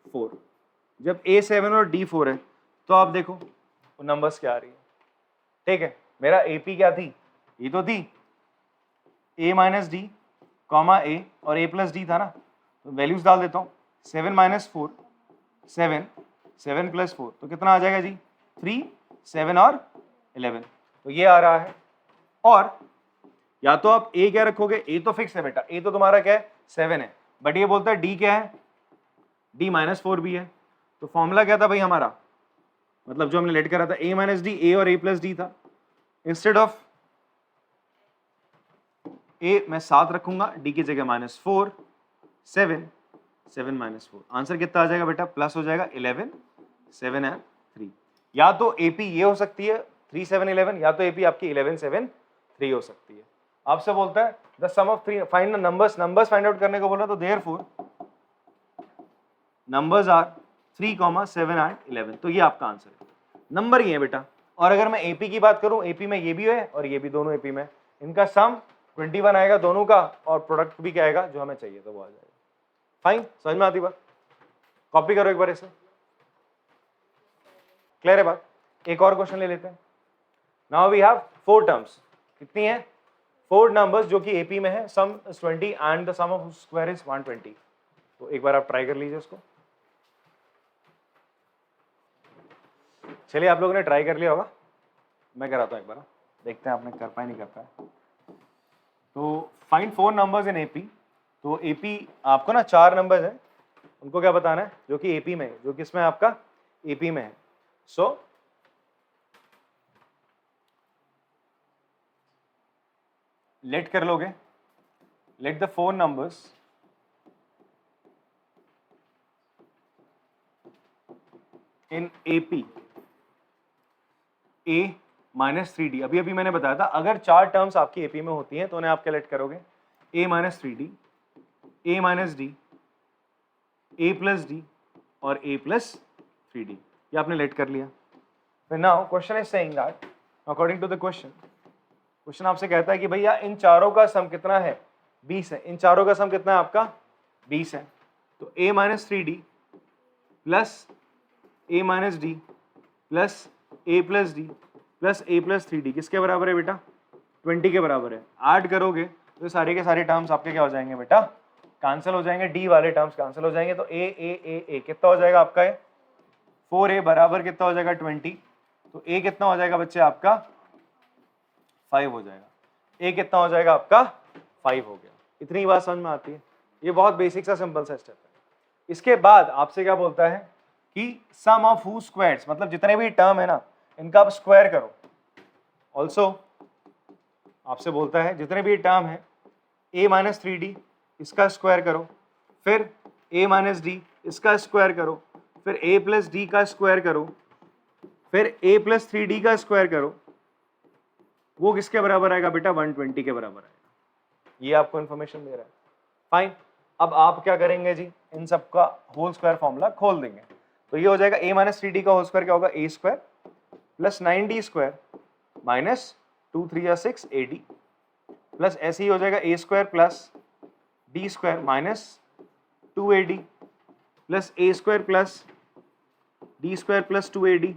4, जब ए 7 और डी 4 है तो आप देखो वो नंबर्स क्या आ रही है, ठीक है। मेरा एपी क्या थी, ये तो थी a माइनस डी कॉमा ए और a प्लस डी था ना, तो वैल्यूज डाल देता हूँ, 7 माइनस 4 7, 7 प्लस 4, तो कितना आ जाएगा जी, 3 7 और 11, तो ये आ रहा है। और या तो आप a क्या रखोगे, a तो फिक्स है बेटा, a तो तुम्हारा क्या है 7 है, बट ये बोलता है d क्या है, d माइनस 4 भी है। तो फॉर्मूला क्या था भाई हमारा, मतलब जो हमने लेट करा था, a माइनस डी, a और a प्लस डी था, इंस्टेड ऑफ a मैं 7 रखूंगा, d की जगह -4, 7 7 माइनस 4, आंसर कितना आ जाएगा बेटा, प्लस हो जाएगा 11, 7 एंड 3। या तो AP ये हो सकती है 3 7 11, या तो AP आपकी 11 7 3 हो सकती है। आपसे बोलता है the sum of 3 find the numbers, numbers find out करने को बोला, तो देयरफॉर नंबर्स आर 3, 7 एंड 11। तो ये आपका आंसर है, नंबर ये है बेटा। और अगर मैं AP की बात करूं, AP में ये भी है और ये भी, दोनों AP में, इनका सम 21 आएगा दोनों का, और प्रोडक्ट भी क्या आएगा जो हमें चाहिए, तो वो आ जाएगा। फाइन, समझ में आती बात? कॉपी करो एक बार इसे, क्लियर है बात? एक और क्वेश्चन ले लेते हैं। नाउ वी हैव 4 टर्म्स, कितनी है? 4 नंबर्स जो कि AP में है, sum is 20 and the sum of square is 120। तो एक बार आप ट्राई कर लीजिए उसको। चलिए, आप लोगों ने ट्राई कर लिया होगा, मैं कराता हूं एक बार, देखते हैं आपने कर पाए नहीं कर पाए। तो फाइंड 4 नंबर्स इन AP। तो AP आपको ना 4 नंबर्स हैं, उनको क्या बताना है जो कि AP में है, जो कि इसमें आपका AP में है। सो लेट कर लोगे, let the 4 numbers in AP A minus 3D। अभी अभी मैंने बताया था, अगर 4 टर्म्स आपकी AP में होती हैं तो उन्हें आप क्या लेट करोगे? A minus 3D, A minus D, A plus D और A प्लस 3D। ये आपने लेट कर लिया। फिर now question is saying that according to the question आपसे कहता है कि भैया इन चारों का सम कितना है? 20 है। इन चारों का सम कितना है आपका? 20 है। तो A minus 3D plus A minus D plus A plus D plus A plus 3D किसके बराबर है बेटा? 20 के बराबर है। ऐड करोगे तो सारे के सारे टर्म्स आपके क्या हो जाएंगे बेटा? कैंसिल हो जाएंगे, D वाले टर्म्स कैंसिल हो जाएंगे। तो A कितना हो जाएगा आपका? 4A बराबर कितना हो जाएगा? 20। तो A कितना हो जाएगा बच्चे आपका? 5 हो जाएगा। A कितना हो जाएगा आपका? 5 हो गया। इतनी बात समझ में आती है? ये बहुत बेसिक सा सिंपल सा स्टेप है। इसके बाद आपसे क्या बोलता है कि सम ऑफ हू स्क्वायर्स, मतलब जितने भी टर्म है ना, इनका आप स्क्वायर करो। ऑल्सो आपसे बोलता है जितने भी टर्म है A माइनस 3D इसका स्क्वायर करो, फिर A माइनस D इसका स्क्वायर करो, फिर A प्लस D का स्क्वायर करो, फिर A प्लस 3D का स्क्वायर करो। वो किसके बराबर आएगा बेटा? 120 के बराबर आएगा। ये आपको इन्फॉर्मेशन दे रहा है। फाइन, अब आप क्या करेंगे जी? इन सब का होल स्क्वायर फॉर्मूला खोल देंगे। तो ये हो जाएगा A माइनस 3D का होल स्क्वायर क्या होगा? A square plus 9D square minus 2 3 या 6 AD प्लस ऐसे ही हो जाएगा A square plus D square minus 2AD plus A square plus D square plus 2AD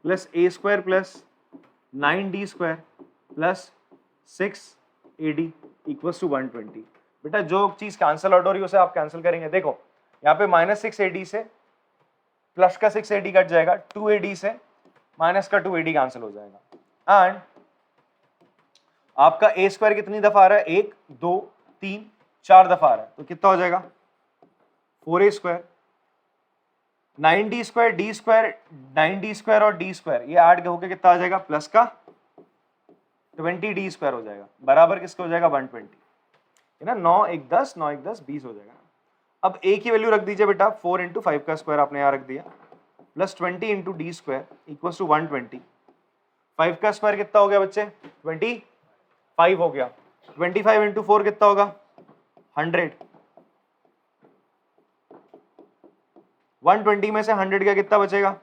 plus A square plus 9D square plus 6AD equals to 120। बेटा जो चीज cancel out हो रही है उसे आप कैंसिल करेंगे। देखो यहाँ पे माइनस 6AD से प्लस का 6AD कट जाएगा, 2AD से माइनस का 2AD कैंसिल हो जाएगा। एंड आपका A स्क्वायर कितनी दफा आ रहा है? 1 2 3 4 दफा आ रहा है। तो कितना हो जाएगा? 4A square 9D square D square 9D square और D स्क्वायर ये ऐड होकर कितना आ जाएगा? प्लस का 20D स्क्वायर हो जाएगा, बराबर किसके हो जाएगा? 120 है ना। 9 1 10 9 1 10 20 हो जाएगा। अब A की वैल्यू रख दीजिए बेटा, 4 इंटू 5 का स्क्वायर आपने यहाँ रख दिया, plus 20 into D square equals to 120। 5 का स्क्वायर कितना हो गया बच्चे? 25 हो गया। 25 इंटू 4 कितना होगा? 100। 120 में से 100 का कितना बचेगा?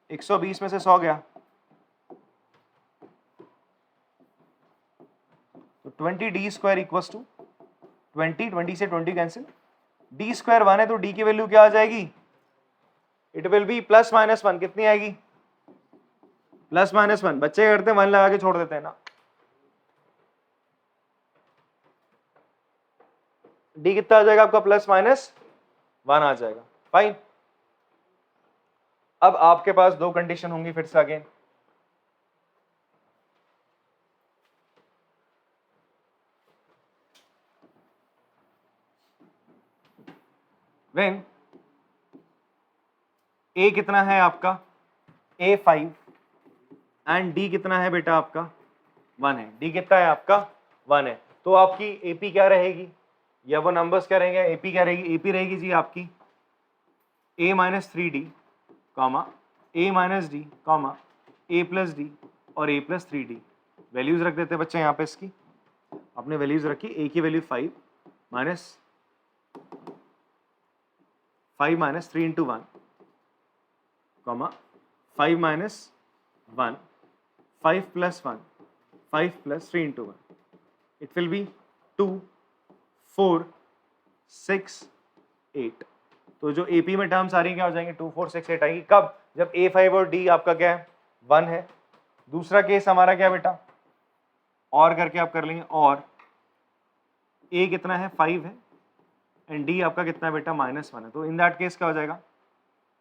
120 में से 100 गया, तो 20D स्क्वायर इक्वल्स टू 20 से 20 कैंसिल, D स्क्वायर 1 है तो D की वैल्यू क्या आ जाएगी? It will be plus minus 1। कितनी आएगी? Plus minus 1। बच्चे करते हैं 1 लगा के छोड़ देते हैं ना। D कितना आ जाएगा आपका? प्लस माइनस 1 आ जाएगा। फाइन, अब आपके पास दो कंडीशन होंगी फिर से अगेन। व्हेन A कितना है आपका? A 5 एंड D कितना है बेटा आपका? 1 है। D कितना है आपका? 1 है। तो आपकी AP क्या रहेगी, या वो नंबर्स क्या रहेंगे? AP क्या रहेगी? AP रहेगी जी आपकी A minus 3D comma a minus D comma a plus D और a प्लस 3d। वैल्यूज रख देते हैं बच्चे यहाँ पे इसकी। आपने वैल्यूज रखी, a की value 5 minus 3 into 1 comma 5 minus 1 5 plus 1 5 plus 3 into 1 it will be 2 4 6 8। तो जो AP में टर्म्स आ रही है क्या हो जाएंगे 2 4 6 8 आएगी। कब? जब A5 और D आपका क्या है 1 है। दूसरा केस हमारा क्या बेटा, और करके आप कर लेंगे, और A कितना है 5 है एंड D आपका कितना है बेटा -1 है। तो इन दैट केस क्या हो जाएगा,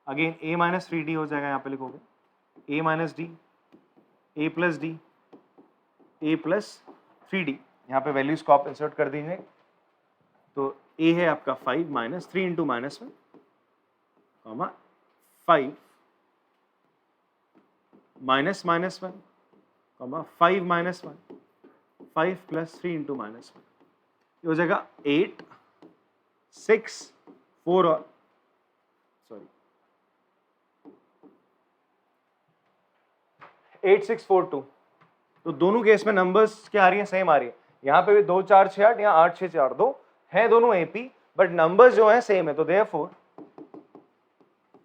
अगेन A माइनस 3D हो जाएगा। यहाँ पे लिखोगे A minus D A plus D A plus 3D। यहाँ पे वैल्यूज को आप इंसर्ट कर दीजिए। तो A है आपका 5 minus 3 into -1 comma 5 minus -1 comma 5 minus 1 5 plus 3 into -1 ये हो जाएगा 8 6 4 और सॉरी 8642। तो दोनों केस में नंबर्स क्या आ रही है, सेम आ रही है। यहाँ पे भी 2 4 6 8 या 8 6 4 2 है दोनों AP, बट नंबर्स जो है सेम है। तो देयरफॉर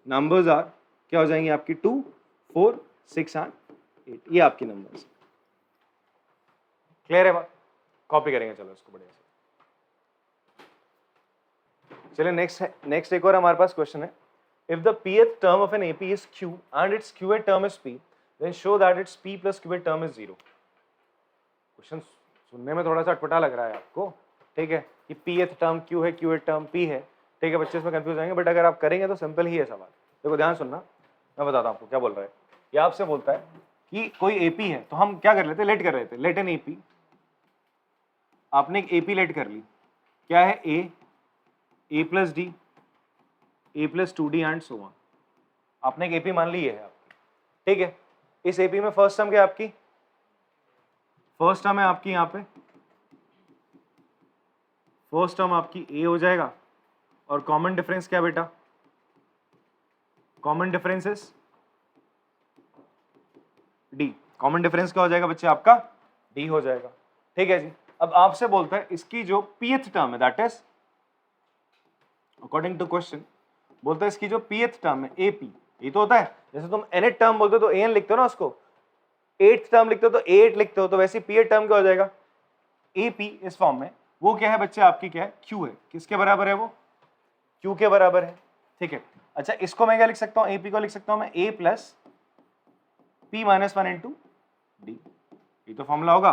नंबर्स आर क्या हो जाएंगे आपकी 2 4 6 8 8। ये आपकी नंबर्स। क्लियर है बात? कॉपी करेंगे चलो इसको बढ़िया से। चलिए नेक्स्ट एक और हमारे पास क्वेश्चन है। If the pth term of an AP is Q and its qth term is P, then show that its P plus qth term is 0। Question सुनने में थोड़ा सा अटपटा लग रहा है आपको, ठीक है, कि pth टर्म Q है qth टर्म P है, ठीक है, बच्चे इसमें कंफ्यूज आएंगे, बट अगर आप करेंगे तो सिंपल ही है सवाल। देखो ध्यान सुनना, मैं बताता हूँ आपको क्या बोल रहा है। ये आपसे बोलता है कि कोई AP है, तो हम क्या कर लेते, लेट कर रहे थे, लेट एन AP। आपने एक AP लेट कर ली, क्या है A plus D A plus 2D and so on. आपने एक AP मान ली है आपकी, ठीक है। इस AP में फर्स्ट टर्म क्या है आपकी, फर्स्ट टर्म है आपकी यहाँ पे, फर्स्ट टर्म आपकी A हो जाएगा, और कॉमन डिफरेंस क्या बेटा, common difference is D। Common difference क्या हो जाएगा बच्चे आपका, D हो जाएगा, ठीक है जी। अब आपसे बोलता है इसकी जो pth टर्म है, that is according to question, बोलता है इसकी जो pth टर्म है AP, ये तो होता है जैसे तुम nth टर्म बोलते हो तो an लिखते हो ना, उसको 8th टर्म लिखते हो तो a8 लिखते हो, तो वैसे pth टर्म क्या हो जाएगा AP इस फॉर्म में। वो क्या है बच्चे आपकी, क्या है Q है। किसके बराबर है वो, Q के बराबर है, ठीक है। अच्छा इसको मैं क्या लिख सकता हूँ, AP को लिख सकता हूँ मैं A plus P minus 1 into D. ये तो फॉर्मूला होगा,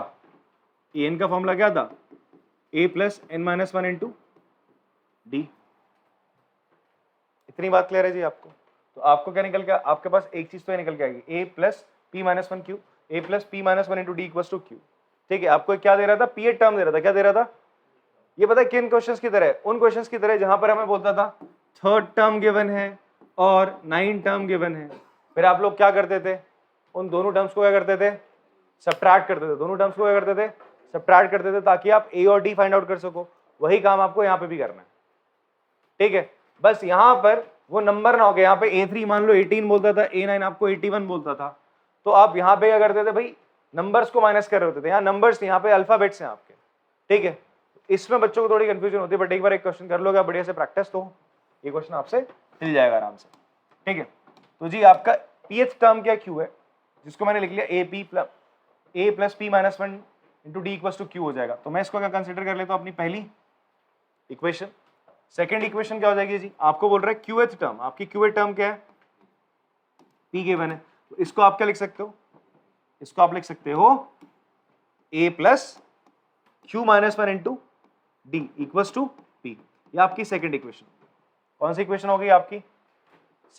an का फॉर्मूला क्या था, A plus n minus 1 into D. इतनी बात क्लियर है जी आपको? तो आपको क्या निकल गया, आपके पास एक चीज तो निकल के आएगी, A plus P minus 1 Q, A plus P minus 1 into D equals to Q, ठीक है। आपको क्या दे रहा था, pth टर्म दे रहा था, क्या दे रहा था, ये पता है किन क्वेश्चंस की तरह, उन क्वेश्चंस की तरह जहां पर हमें बोलता था थर्ड टर्म गिवन है और 9 टर्म गिवन है, फिर आप लोग क्या करते थे, उन दोनों टर्म्स को क्या करते थे, सबट्रैक्ट करते थे। दोनों टर्म्स को क्या करते थे, सबट्रैक्ट करते थे, ताकि आप A और D फाइंड आउट कर सको। वही काम आपको यहाँ पे भी करना है, ठीक है। बस यहाँ पर वो नंबर ना हो गया, यहाँ पे A3 मान लो 18 बोलता था, A9 आपको 81 बोलता था, तो आप यहाँ पे क्या करते थे भाई, नंबर्स को माइनस कर रहे होते थे। यहाँ नंबर्स, यहाँ पे अल्फाबेट्स हैं आपके, ठीक है। इसमें बच्चों को थोड़ी कंफ्यूजन होती है, बट एक बार एक क्वेश्चन कर लोगे बढ़िया से प्रैक्टिस, तो ये क्वेश्चन आपसे मिल जाएगा आराम से, ठीक है। तो जी आपका pth टर्म क्या Q है, जिसको मैंने लिख लिया A plus P minus 1 into D equals to Q हो जाएगा। तो मैं इसको क्या कंसिडर कर लेता हूँ, अपनी पहली इक्वेशन। सेकेंड इक्वेशन क्या हो जाएगी जी, आपको बोल रहा है qth टर्म, आपकी qth टर्म क्या है, P गिवन है, तो इसको आप क्या लिख सकते हो, इसको आप लिख सकते हो A plus Q minus 1 into D equals to P। ये आपकी सेकेंड इक्वेशन। कौन सी इक्वेशन हो गई आपकी,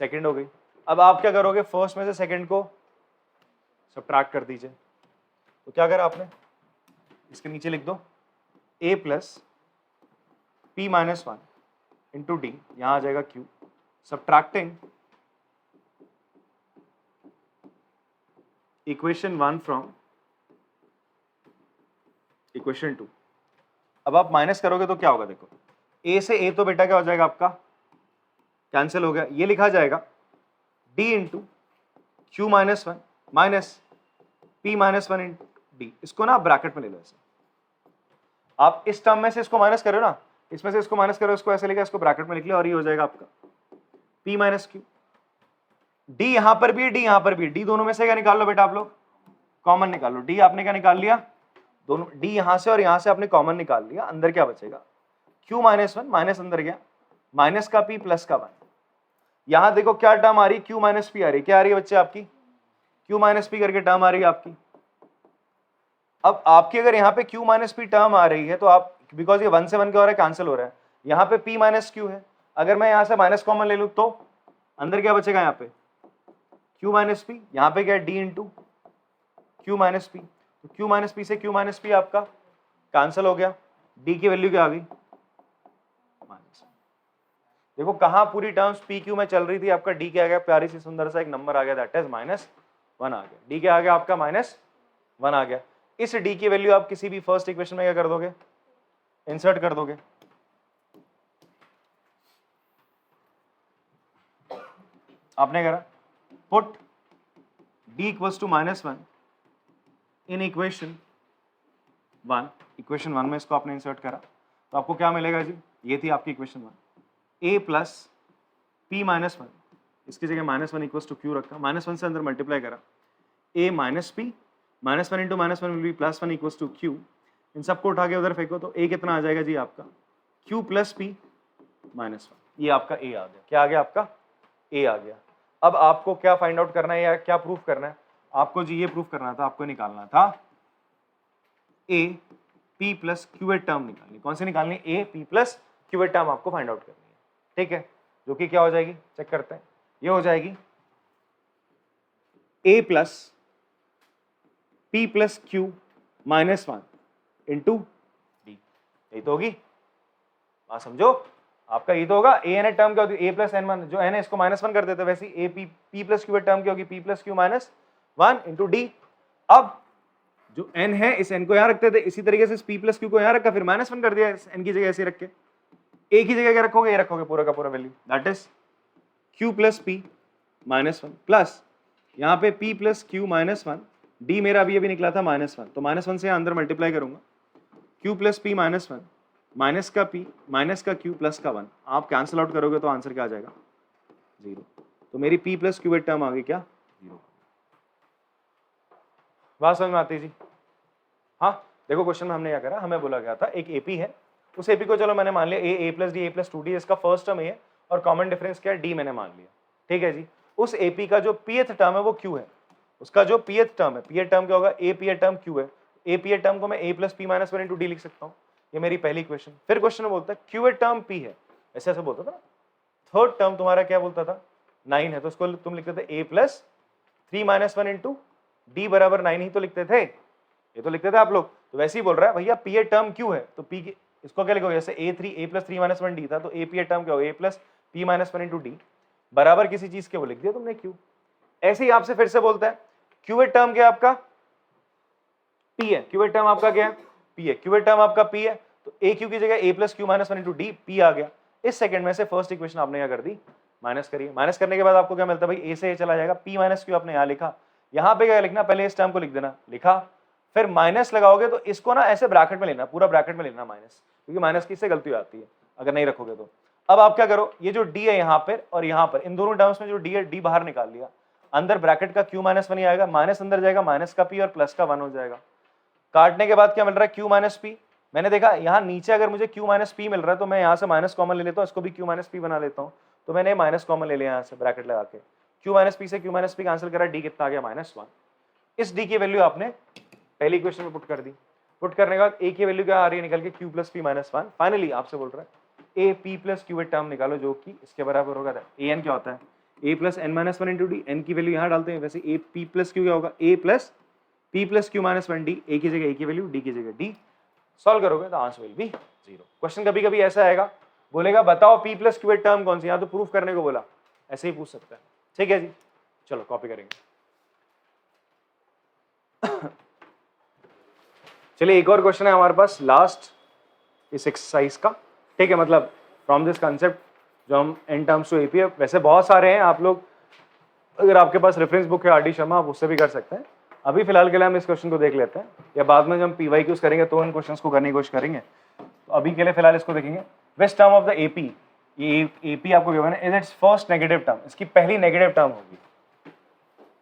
सेकेंड हो गई। अब आप क्या करोगे, फर्स्ट में से सेकेंड को सबट्रैक्ट कर दीजिए। तो क्या करा आपने, इसके नीचे लिख दो A plus P minus 1 into D, यहां आ जाएगा Q, subtracting equation 1 from equation 2। अब आप माइनस करोगे तो क्या होगा, देखो A से A तो बेटा क्या हो जाएगा आपका, कैंसिल हो गया, ये लिखा जाएगा D into Q minus one minus P minus one into D. इसको ना आप ब्रैकेट में ले लो ऐसे, आप इस टर्म में से इसको माइनस करो ना, इसमें से इसको माइनस करो, इसको ऐसे लेकर इसको ब्रैकेट में लिख लो और ये हो जाएगा आपका p माइनस क्यू। डी यहां पर भी है, डी यहां पर भी है, डी दोनों में से क्या निकाल लो बेटा आप लोग, कॉमन निकाल लो। डी आपने क्या निकाल लिया, दोनों डी यहां से और यहां से आपने कॉमन निकाल लिया, अंदर क्या बचेगा q माइनस वन, माइनस अंदर गया, माइनस का p प्लस का 1। यहां देखो क्या टर्म आ रही है, q माइनस पी आ रही है, क्या आ रही है बच्चे आपकी, q माइनस पी करके टर्म आ रही है आपकी। अब आपकी अगर यहाँ पे q माइनस पी टर्म आ रही है तो आप, बिकॉज ये 1 से 1 क्या हो रहा है, कैंसिल हो रहा है, यहाँ पे p माइनस क्यू है, अगर मैं यहाँ से माइनस कॉमन ले लूँ तो अंदर क्या बचेगा, यहाँ पे q माइनस पी, यहाँ पे क्या है d into Q minus P, तो q माइनस पी से q माइनस पी आपका कैंसिल हो गया, d की वैल्यू क्या आ गई माइनस। देखो कहाँ पूरी टर्म्स p q में चल रही थी, आपका d क्या आ गया, प्यारी सी सुंदर सा एक नंबर आ गया, दैट इज -1 आ गया, d क्या आ गया आपका -1 आ गया। इस d की वैल्यू आप किसी भी फर्स्ट इक्वेशन में क्या कर दोगे, इंसर्ट कर दोगे। आपने करा put d equals to -1 in equation 1, equation 1 में इसको आपने इंसर्ट करा तो आपको क्या मिलेगा जी, ये थी आपकी equation 1, a plus p minus 1, इसकी जगह -1 इक्वल्स टू क्यू रखा, -1 से अंदर मल्टीप्लाई करा, a minus p, -1 into -1 will be +1 equals to q, इन सबको उठा के उधर फेंको तो a कितना आ जाएगा जी आपका q प्लस पी -1, ये आपका a आ गया, क्या आ गया आपका a आ गया। अब आपको क्या फाइंड आउट करना है या क्या प्रूफ करना है, आपको जी ये प्रूफ करना था, आपको निकालना था a p प्लस क्यूएट टर्म निकालनी, कौन सी निकालनी, a p प्लस क्यूएट टर्म आपको फाइंड आउट करनी है, ठीक है, जो कि क्या हो जाएगी चेक करते हैं, ये हो जाएगी a plus p plus Q -1 into D, यही तो होगी बात, समझो आपका ये तो होगा। a n टर्म क्या होती है, a प्लस n1, जो n है इसको -1 कर देते, वैसे a p plus Q term क्या होगी, p plus Q -1 into D. अब जो n है इस n को यहाँ रखते थे, इसी तरीके से इस p प्लस क्यू को यहाँ रखा, फिर -1 कर दिया इस n की जगह ऐसे रख के, a की जगह क्या रखोगे, ये रखोगे पूरा का पूरा value, that is q plus p -1 plus यहाँ पे p प्लस क्यू -1, d मेरा अभी निकला था -1, तो -1 से अंदर मल्टीप्लाई करूंगा, q प्लस p -1 माइनस का p माइनस का q प्लस का 1, आप कैंसिल आउट करोगे तो आंसर क्या आ जाएगा 0, तो मेरी p प्लस क्यू टर्म आ गई क्या 0। बात समझ में आती है जी। हाँ देखो क्वेश्चन में हमने क्या करा, हमें बोला गया था एक AP है, उस AP को चलो मैंने मान लिया a plus D a plus 2d, इसका फर्स्ट टर्म a है और कॉमन डिफरेंस क्या है d मैंने मान लिया, ठीक है जी। उस AP का जो pth टर्म है वो q है, उसका जो pth टर्म है, pth टर्म क्या होगा, a pth टर्म q है, a pth टर्म को मैं a plus p minus 1 into D लिख सकता हूँ, ये मेरी पहली इक्वेशन। फिर क्वेश्चन में बोलता है q टर्म p है, ऐसे ऐसे बोलता था ना, थर्ड टर्म तुम्हारा क्या बोलता था 9 है, तो उसको तुम लिखते थे a plus 3 minus 1 into D बराबर 9 ही तो लिखते थे, ये तो लिखते थे आप लोग, तो वैसे ही बोल रहा है भैया p टर्म q है, तो p इसको क्या लिखोगे, जैसे a प्लस 3 माइनस 1 डी था, तो a p टर्म क्या होगा, a plus p minus 1 into D बराबर किसी चीज के वो लिख दिया तुमने q। ऐसे ही आपसे फिर से बोलता है q टर्म क्या आपका p है, q टर्म आपका क्या है p है, q टर्म आपका p है, तो a q की जगह a plus Q minus 1 into D p आ गया। इस सेकंड में से फर्स्ट इक्वेशन आपने क्या कर दी, माइनस करिए, माइनस करने के बाद आपको क्या मिलता है भाई, a से a चला जाएगा, p माइनस क्यू आपने यहाँ लिखा, यहाँ पे क्या लिखना, पहले इस टर्म को लिख देना, लिखा, फिर माइनस लगाओगे तो इसको ना ऐसे ब्रैकेट में लेना, पूरा ब्रैकेट में लेना माइनस, क्योंकि माइनस की इससे गलती हो जाती है अगर नहीं रखोगे तो। अब आप क्या करो, ये जो d है यहाँ पर और यहाँ पर, इन दोनों टर्म्स में जो d है, d बाहर निकाल लिया, अंदर ब्रैकेट का q माइनस 1 ही आएगा, माइनस अंदर जाएगा, माइनस का p और प्लस का 1 हो जाएगा। काटने के बाद क्या मिल रहा है, q माइनस p, मैंने देखा यहाँ नीचे अगर मुझे q माइनस p मिल रहा है तो मैं यहाँ से माइनस कॉमन ले लेता हूँ, इसको भी q माइनस p बना लेता हूँ, तो मैंने माइनस कॉमन ले लिया यहाँ से ब्रैकेट लगा के, q माइनस p से q माइनस p कैंसिल करा, d कितना आ गया -1। इस d की वैल्यू आपने पहली इक्वेशन में पुट कर दी, पुट करने के बाद a की वैल्यू क्या आ रही है निकल के, q plus p minus 1, finally आपसे बोल रहा है a p plus Q term निकालो जो कि इसके बराबर होगा, a n क्या होता है a plus n minus 1 into D, n की वैल्यू यहाँ डालते हैं, वैसे a p प्लस क्यू क्या होगा, a plus p plus Q minus 1 D, a की जगह a की वैल्यू, d की जगह d, सॉल्व करोगे तो आंसर विल बी 0। क्वेश्चन कभी कभी ऐसा आएगा, बोलेगा बताओ p प्लस क्यू टर्म कौन सी, यहाँ तो प्रूफ करने को बोला, ऐसे ही पूछ सकता है, ठीक है जी। चलो कॉपी करेंगे। चलिए एक और क्वेश्चन है हमारे पास लास्ट इस एक्सरसाइज का, ठीक है, मतलब फ्रॉम दिस कंसेप्ट जो हम n टर्म्स टू AP है, वैसे बहुत सारे हैं, आप लोग अगर आपके पास रेफरेंस बुक है आर.डी. शर्मा, आप उससे भी कर सकते हैं। अभी फिलहाल के लिए हम इस क्वेश्चन को देख लेते हैं, या बाद में जब हम PYQs करेंगे तो इन क्वेश्चंस को करने की कोशिश करेंगे। तो अभी के लिए फिलहाल इसको देखेंगे। Which term of the AP, ये AP आपको गिवन है, is it's first negative term, इसकी पहली नेगेटिव टर्म होगी।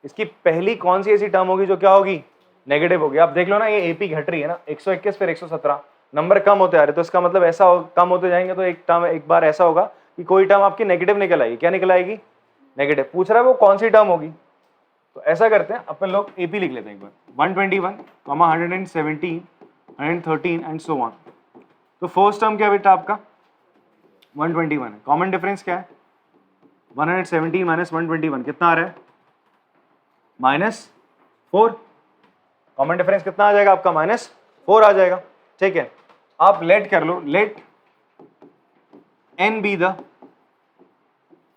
इसकी पहली कौन सी ऐसी टर्म होगी जो क्या होगी, नेगेटिव होगी। आप देख लो ना, ये AP घट रही है ना, 121 फिर 117, नंबर कम होते आ रहे, तो इसका मतलब ऐसा कम होते जाएंगे तो एक टर्म एक बार ऐसा होगा कि कोई टर्म आपकी नेगेटिव निकल आएगी। क्या निकल आएगी, नेगेटिव। पूछ रहा है वो कौन सी टर्म होगी, तो ऐसा करते हैं अपन लोग AP लिख लेते हैं एक बार, 121, 117, 113 एंड सो ऑन। तो फर्स्ट टर्म क्या बेटा आपका 121 है। कॉमन डिफरेंस क्या है, 117 माइनस 121 कितना आ रहा है, -4। कॉमन डिफरेंस कितना आ जाएगा आपका, -4 आ जाएगा। ठीक है, आप लेट कर लो, let n be the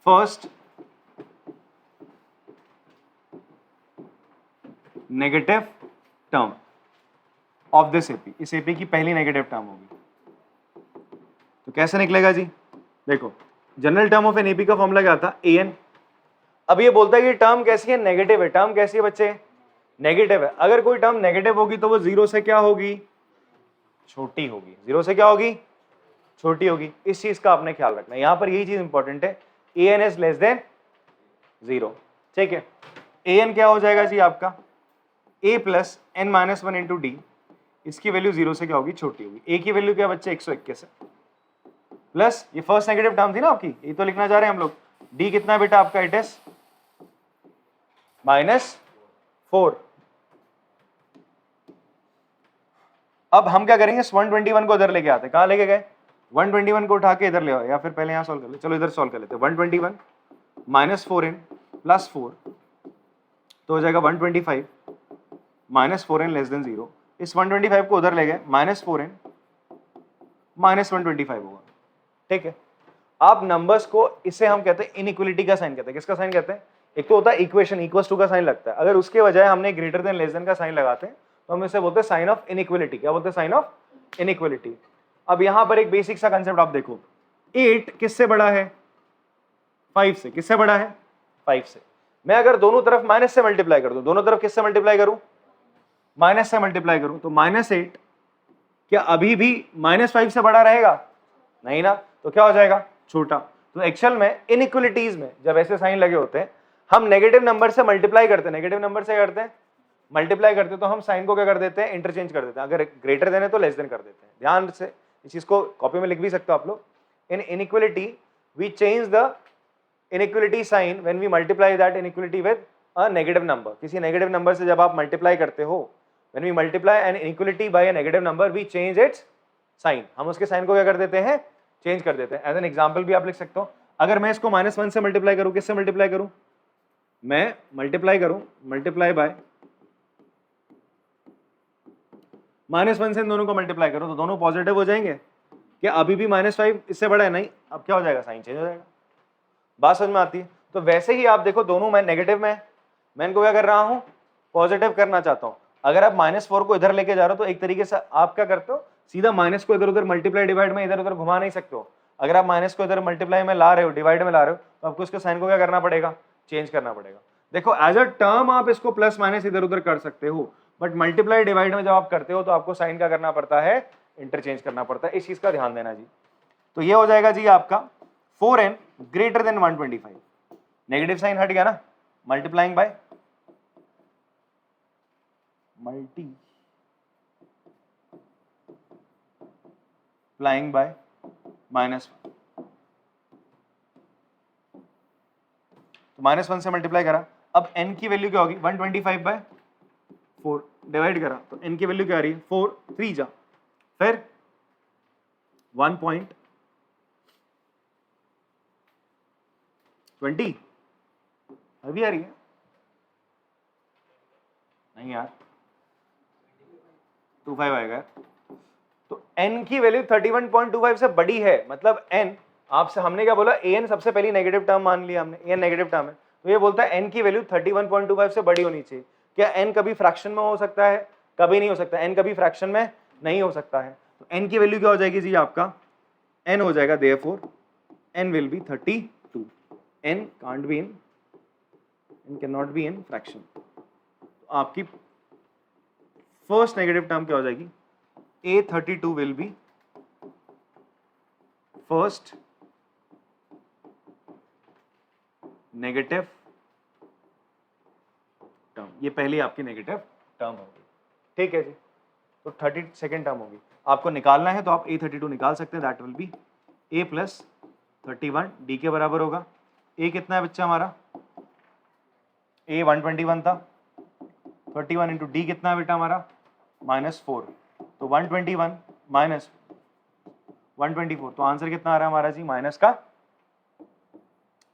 first negative term of this AP, इस AP की पहली नेगेटिव टर्म होगी। तो कैसे निकलेगा जी, देखो general term of an AP का फॉर्मूला क्या था, an। अब ये बोलता है कि टर्म कैसी है, नेगेटिव है। टर्म कैसी है बच्चे, नेगेटिव है। अगर कोई टर्म नेगेटिव होगी तो वो 0 से क्या होगी, छोटी होगी। 0 से क्या होगी, छोटी होगी। इस चीज का आपने ख्याल रखना है, यहां पर यही चीज इंपॉर्टेंट है, an इज लेस देन 0। ठीक है, an क्या हो जाएगा जी आपका, a plus n minus 1 into D, इसकी वैल्यू 0 से क्या होगी, छोटी होगी। a की वैल्यू क्या बच्चे 121 है, प्लस ये फर्स्ट नेगेटिव टर्म थी ना आपकी, ये तो लिखना चाह रहे हैं हम लोग। d कितना है बेटा आपका, इट इज -4। अब हम क्या करेंगे, इस 121 को इधर लेके आते हैं। कहां लेके गए, 121 को उठा के इधर ले आओ, या फिर पहले यहां सॉल्व कर ले, चलो इधर सॉल्व कर लेते हैं। 121 माइनस 4n प्लस 4 तो हो जाएगा 125 माइनस 4n लेस देन 0। इस 125 को उधर ले गए, -4n माइनस 125 होगा। ठीक है, आप नंबर्स को, इसे हम कहते हैं इनइक्वलिटी का साइन कहते हैं। किसका साइन कहते हैं, एक तो होता है इक्वेशन, इक्वल्स टू का साइन लगता है। अगर उसके बजाय हमने ग्रेटर देन लेस देन का साइन लगाते हैं तो हम इसे बोलते हैं साइन ऑफ इनइक्वलिटी। क्या बोलते हैं, साइन ऑफ इनइक्वलिटी। अब यहां पर एक बेसिक सा कंसेप्ट आप देखो, 8 किससे बड़ा है, 5 से। किससे बड़ा है, 5 से। मैं अगर दोनों तरफ माइनस से मल्टीप्लाई कर दूं, दोनों तरफ किससे मल्टीप्लाई करूं, माइनस से मल्टीप्लाई करूं, तो -8 क्या अभी भी -5 से बड़ा रहेगा, नहीं ना, तो क्या हो जाएगा, छोटा। तो एक्चुअल में इनइक्वलिटीज में जब ऐसे साइन लगे होते हैं, हम नेगेटिव नंबर से मल्टीप्लाई करते हैं। नेगेटिव नंबर से करते हैं मल्टीप्लाई करते हैं, तो हम साइन को क्या कर देते हैं, इंटरचेंज कर देते हैं। अगर ग्रेटर देन है तो लेस देन कर देते हैं। ध्यान से इस चीज को कॉपी में लिख भी सकते हो आप लोग। In inequality we change the inequality sign when we multiply that inequality with a negative number. किसी नेगेटिव नंबर से जब आप मल्टीप्लाई करते हो, when we multiply an inequality by a negative number, we change its sign. हम उसके sign को क्या कर देते हैं, चेंज कर देते हैं। एज एन एग्जांपल भी आप लिख सकते हो, अगर मैं इसको -1 से मल्टीप्लाई करूं, किससे मल्टीप्लाई करूं, मैं मल्टीप्लाई करूं, मल्टीप्लाई बाय -1 से इन दोनों को मल्टीप्लाई करो तो दोनों पॉजिटिव हो जाएंगे। क्या अभी भी -5 इससे बड़ा है, नहीं। अब क्या हो जाएगा, साइन चेंज हो जाएगा। बात समझ में आती है। तो वैसे ही आप देखो, दोनों मैं नेगेटिव में, मैं इनको क्या कर रहा हूं, पॉजिटिव करना चाहता हूं। अगर आप -4 को इधर लेके जा रहे हो तो एक तरीके से आप क्या करते हो, सीधा माइनस को इधर उधर मल्टीप्लाई डिवाइड में इधर उधर घुमा नहीं सकते हो। अगर आप माइनस को इधर मल्टीप्लाई में ला रहे हो, डिवाइड में ला रहे हो, तो आपको इसके साइन को क्या करना पड़ेगा, चेंज करना पड़ेगा। देखो एज अ टर्म आप इसको प्लस माइनस इधर उधर कर सकते हो, बट मल्टीप्लाई डिवाइड में जब आप करते हो तो आपको साइन क्या करना पड़ता है, इंटरचेंज करना पड़ता है। इस चीज का ध्यान देना जी। तो ये हो जाएगा जी आपका 4n greater than 125। Negative sign हट गया ना, मल्टीप्लाइंग बाय मल्टीप्लाइंग बाय -1। तो -1 से मल्टीप्लाई करा, अब n की वैल्यू क्या होगी, 125/4 डिवाइड करा तो n की वैल्यू क्या आ रही है, 4 3 जा, फिर 1.20 अभी आ रही है, नहीं यार 25 आएगा। तो n की वैल्यू 31.25 से बड़ी है, मतलब n आपसे हमने क्या बोला, an सबसे पहली नेगेटिव टर्म मान लिया हमने, an नेगेटिव टर्म है, तो ये बोलता है n की वैल्यू 31.25 से बड़ी होनी चाहिए। क्या n कभी फ्रैक्शन में हो सकता है, कभी नहीं हो सकता, n कभी फ्रैक्शन में नहीं हो सकता है। तो n की वैल्यू क्या हो जाएगी जी आपका, n हो जाएगा therefore n will be 32, n can't be in and can not be in fraction. तो आपकी फर्स्ट नेगेटिव टर्म क्या हो जाएगी, A32 will be first negative term, ये पहली आपकी नेगेटिव टर्म होगी, ठीक है जी। तो 32nd टर्म होगी, आपको निकालना है तो आप A32 निकाल सकते हैं, that will B A plus 31 D के बराबर होगा। A कितना है बच्चा हमारा, A 121 था, 31 इंटू D कितना है बेटा हमारा -4, तो 121 माइनस 124, तो आंसर कितना आ रहा है हमारा जी माइनस का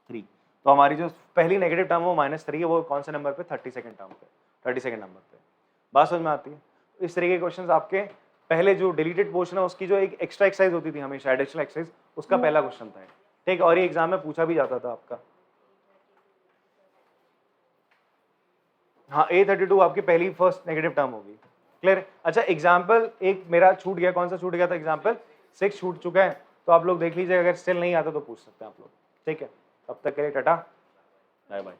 3। तो हमारी जो पहली नेगेटिव टर्म है वो -3 है, वो कौन से नंबर पे, 32nd टर्म पे, 32nd नंबर पे। बात समझ में आती है। इस तरीके के क्वेश्चंस आपके पहले जो डिलीटेड पोर्शन है उसकी जो एक एक्स्ट्रा एक्सरसाइज होती थी हमेशा, एडिशनल एक्सरसाइज, उसका पहला क्वेश्चन था, ठीक है, और ये एग्जाम में पूछा भी जाता था आपका। हाँ, A32 आपकी पहली फर्स्ट नेगेटिव टर्म होगी, क्लियर। अच्छा एग्जाम्पल एक मेरा छूट गया, कौन सा छूट गया था, एग्जाम्पल 6 छूट चुका है, तो आप लोग देख लीजिए, अगर स्टिल नहीं आता तो पूछ सकते हैं आप लोग, ठीक है। तब तक के लिए टाटा, बाय बाय।